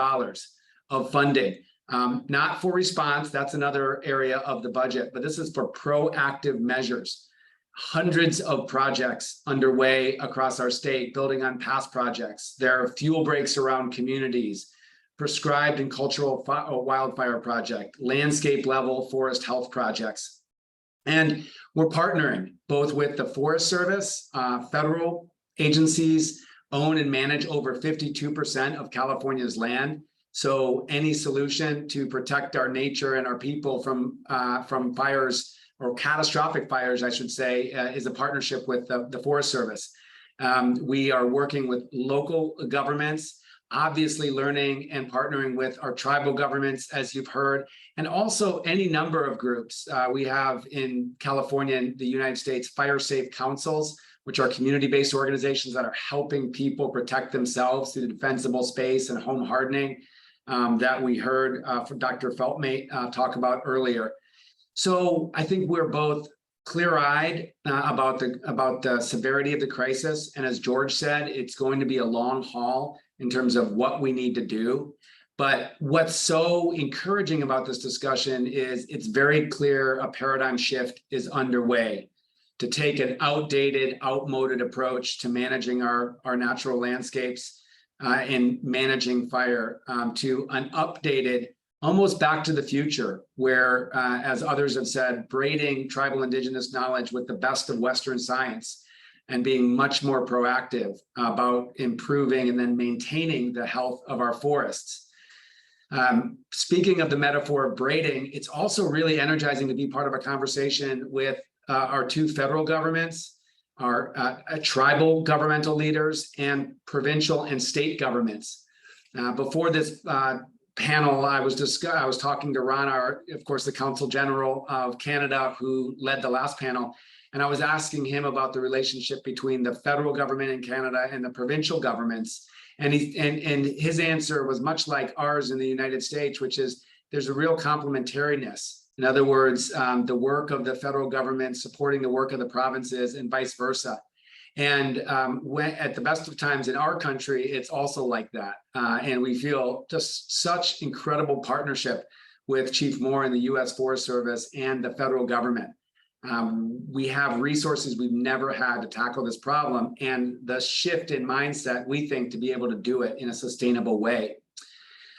of funding. Not for response, that's another area of the budget, but this is for proactive measures. Hundreds of projects underway across our state, building on past projects. There are fuel breaks around communities, prescribed and cultural wildfire project, landscape level forest health projects. And we're partnering both with the Forest Service, federal agencies own and manage over 52% of California's land. So any solution to protect our nature and our people from fires, or catastrophic fires, I should say, is a partnership with the Forest Service. We are working with local governments, obviously learning and partnering with our tribal governments, as you've heard, and also any number of groups. We have in California and the United States, fire safe councils, which are community-based organizations that are helping people protect themselves through the defensible space and home hardening that we heard from Dr. Feltmate talk about earlier. So I think we're both clear-eyed about the severity of the crisis. And as George said, it's going to be a long haul in terms of what we need to do. But what's so encouraging about this discussion is it's very clear a paradigm shift is underway to take an outdated, outmoded approach to managing our natural landscapes and managing fire to an updated, almost back to the future, where, as others have said, braiding tribal indigenous knowledge with the best of Western science and being much more proactive about improving and then maintaining the health of our forests. Speaking of the metaphor of braiding, it's also really energizing to be part of a conversation with our two federal governments, our tribal governmental leaders, and provincial and state governments. Before this panel, I was talking to Rana, of course, the Consul General of Canada, who led the last panel, and I was asking him about the relationship between the federal government in Canada and the provincial governments, and his answer was much like ours in the United States, which is there's a real complementariness. In other words, the work of the federal government supporting the work of the provinces and vice versa. And when, at the best of times in our country, it's also like that. And we feel just such incredible partnership with Chief Moore and the U.S. Forest Service and the federal government. We have resources we've never had to tackle this problem, and the shift in mindset, we think, to be able to do it in a sustainable way.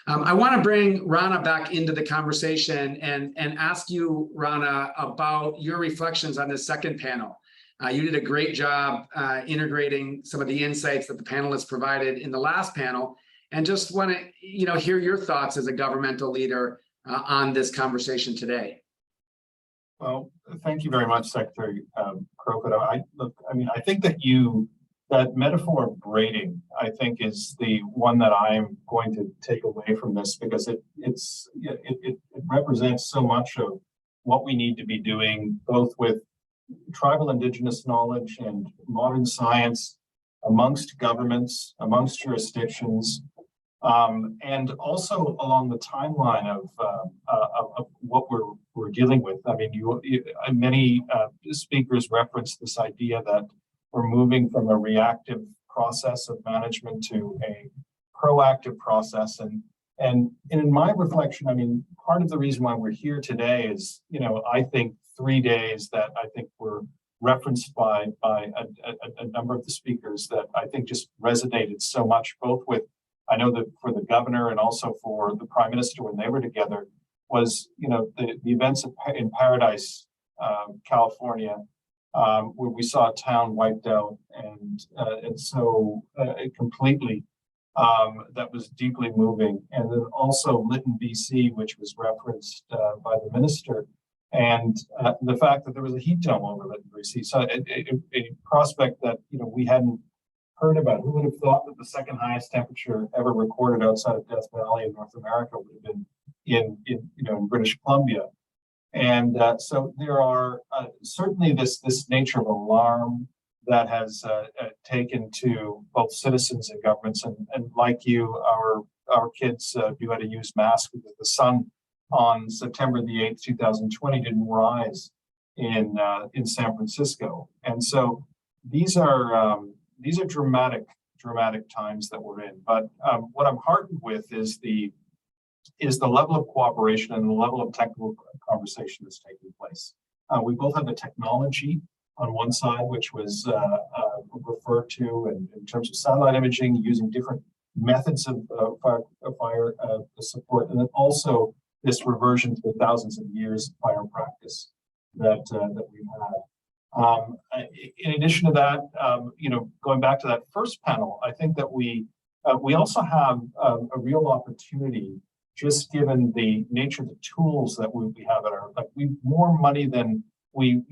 I want to bring Rana back into the conversation and ask you, Rana, about your reflections on this second panel. You did a great job integrating some of the insights that the panelists provided in the last panel, and just want to hear your thoughts as a governmental leader on this conversation today. Well, thank you very much, Secretary Crocott. I think that metaphor of braiding, I think, is the one that I'm going to take away from this, because it represents so much of what we need to be doing, both with tribal indigenous knowledge and modern science amongst governments, amongst jurisdictions, and also along the timeline of what we're dealing with. I mean, many speakers referenced this idea that we're moving from a reactive process of management to a proactive process. And in my reflection, I mean, part of the reason why we're here today is, I think 3 days that I think were referenced by a number of the speakers that I think just resonated so much, both with, I know that for the governor and also for the prime minister when they were together, was, the events in Paradise, California, where we saw a town wiped out and so completely. That was deeply moving. And then also Lytton, BC, which was referenced by the minister, and the fact that there was a heat dome over Lytton, BC. So a prospect that we hadn't heard about. Who would have thought that the second highest temperature ever recorded outside of Death Valley in North America would have been in British Columbia? And so there are certainly this nature of alarm that has taken to both citizens and governments, and like you, our kids knew how to use masks because the sun on September the 8th, 2020 didn't rise in San Francisco. And so these are dramatic times that we're in. But what I'm heartened with is the level of cooperation and the level of technical conversation that's taking place. We both have the technology on one side, which was referred to in terms of satellite imaging, using different methods of fire support, and then also this reversion to the thousands of years of fire practice that we've had. In addition to that, going back to that first panel, I think that we also have a real opportunity, just given the nature of the tools that we have at our, we've more money than we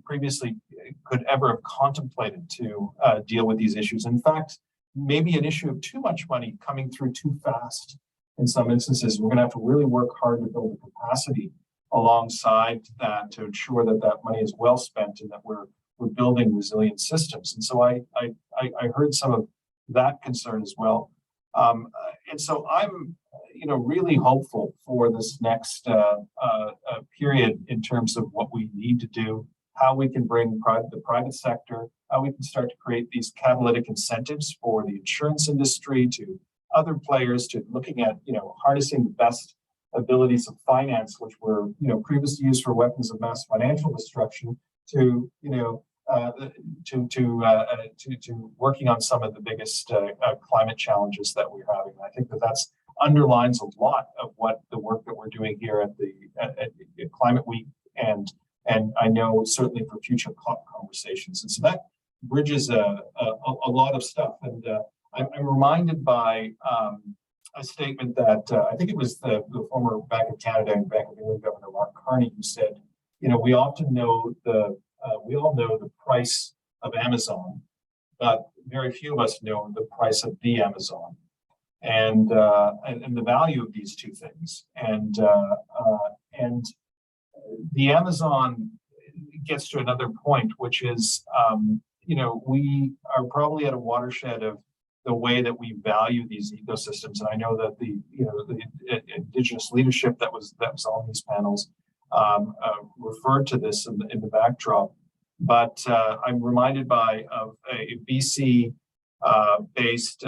previously could ever have contemplated to deal with these issues. In fact, maybe an issue of too much money coming through too fast. In some instances, we're going to have to really work hard to build the capacity alongside that to ensure that that money is well spent and that we're building resilient systems. And so I heard some of that concern as well. And so I'm really hopeful for this next period in terms of what we need to do, how we can bring the private sector, how we can start to create these catalytic incentives for the insurance industry, to other players, to looking at harnessing the best abilities of finance, which were previously used for weapons of mass financial destruction, to working on some of the biggest climate challenges that we're having. I think that's underlines a lot of what the work that we're doing here at the Climate Week, and I know certainly for future COP conversations. And so that bridges a lot of stuff. And I'm reminded by a statement that I think it was the former Bank of Canada and Bank of England Governor Mark Carney, who said, we often know we all know the price of Amazon, but very few of us know the price of the Amazon, and the value of these two things. And the Amazon gets to another point, which is, we are probably at a watershed of the way that we value these ecosystems. And I know that the Indigenous leadership that was on these panels referred to this in the backdrop. But I'm reminded by a BC based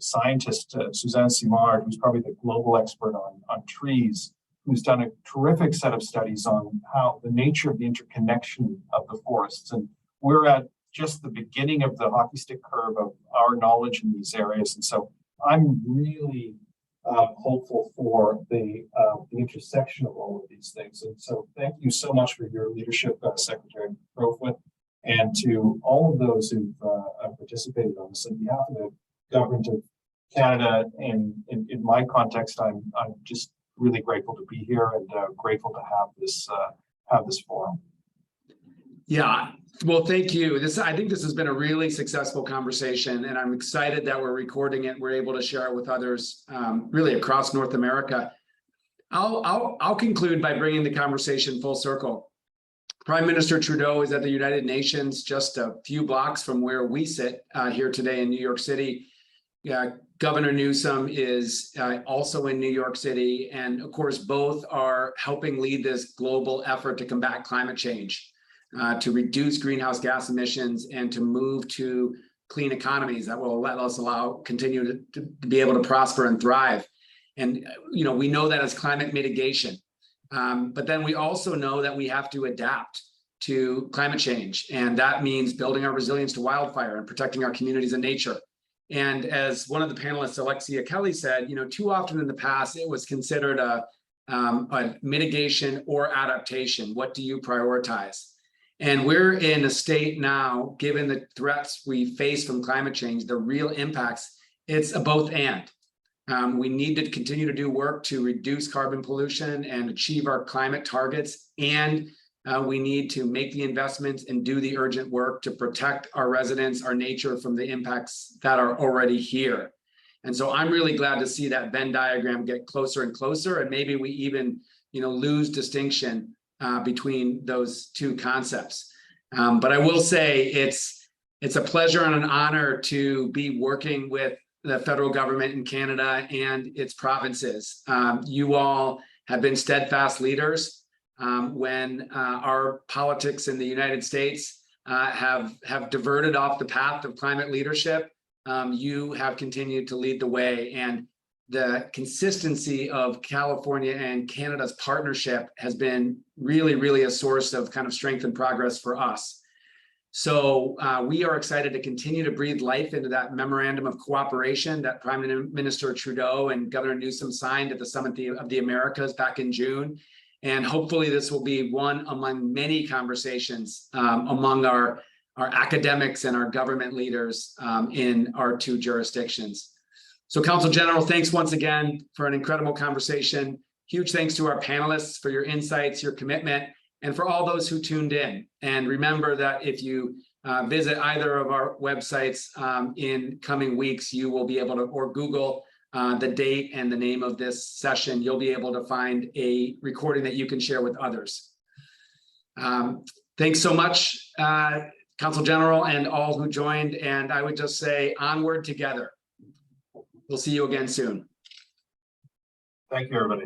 scientist, Suzanne Simard, who's probably the global expert on trees, who's done a terrific set of studies on how the nature of the interconnection of the forests. And we're at just the beginning of the hockey stick curve of our knowledge in these areas. And so I'm really hopeful for the intersection of all of these things. And so thank you so much for your leadership, Secretary Crowfoot, and to all of those who've participated on this. On behalf of the government of Canada, and in my context, I'm just really grateful to be here and grateful to have this forum. Yeah, well, thank you. I think this has been a really successful conversation, and I'm excited that we're recording it. We're able to share it with others really across North America. I'll conclude by bringing the conversation full circle. Prime Minister Trudeau is at the United Nations, just a few blocks from where we sit here today in New York City. Governor Newsom is also in New York City, and of course, both are helping lead this global effort to combat climate change, to reduce greenhouse gas emissions, and to move to clean economies that will let us continue to be able to prosper and thrive. And we know that as climate mitigation, but then we also know that we have to adapt to climate change, and that means building our resilience to wildfire and protecting our communities and nature. And as one of the panelists, Alexia Kelly, said, too often in the past it was considered a mitigation or adaptation. What do you prioritize? And we're in a state now, given the threats we face from climate change, the real impacts, it's a both and. We need to continue to do work to reduce carbon pollution and achieve our climate targets. And we need to make the investments and do the urgent work to protect our residents, our nature from the impacts that are already here. And so I'm really glad to see that Venn diagram get closer and closer, and maybe we even, lose distinction between those two concepts. But I will say it's a pleasure and an honor to be working with the federal government in Canada and its provinces. You all have been steadfast leaders when our politics in the United States have diverted off the path of climate leadership. You have continued to lead the way, and the consistency of California and Canada's partnership has been really, really a source of kind of strength and progress for us. So we are excited to continue to breathe life into that memorandum of cooperation that Prime Minister Trudeau and Governor Newsom signed at the Summit of the Americas back in June. And hopefully this will be one among many conversations among our academics and our government leaders in our two jurisdictions. So Council General, thanks once again for an incredible conversation. Huge thanks to our panelists for your insights, your commitment, and for all those who tuned in. And remember that if you visit either of our websites in coming weeks, you will be able to, or Google the date and the name of this session, you'll be able to find a recording that you can share with others. Thanks so much, Council General and all who joined. And I would just say onward together. We'll see you again soon. Thank you, everybody.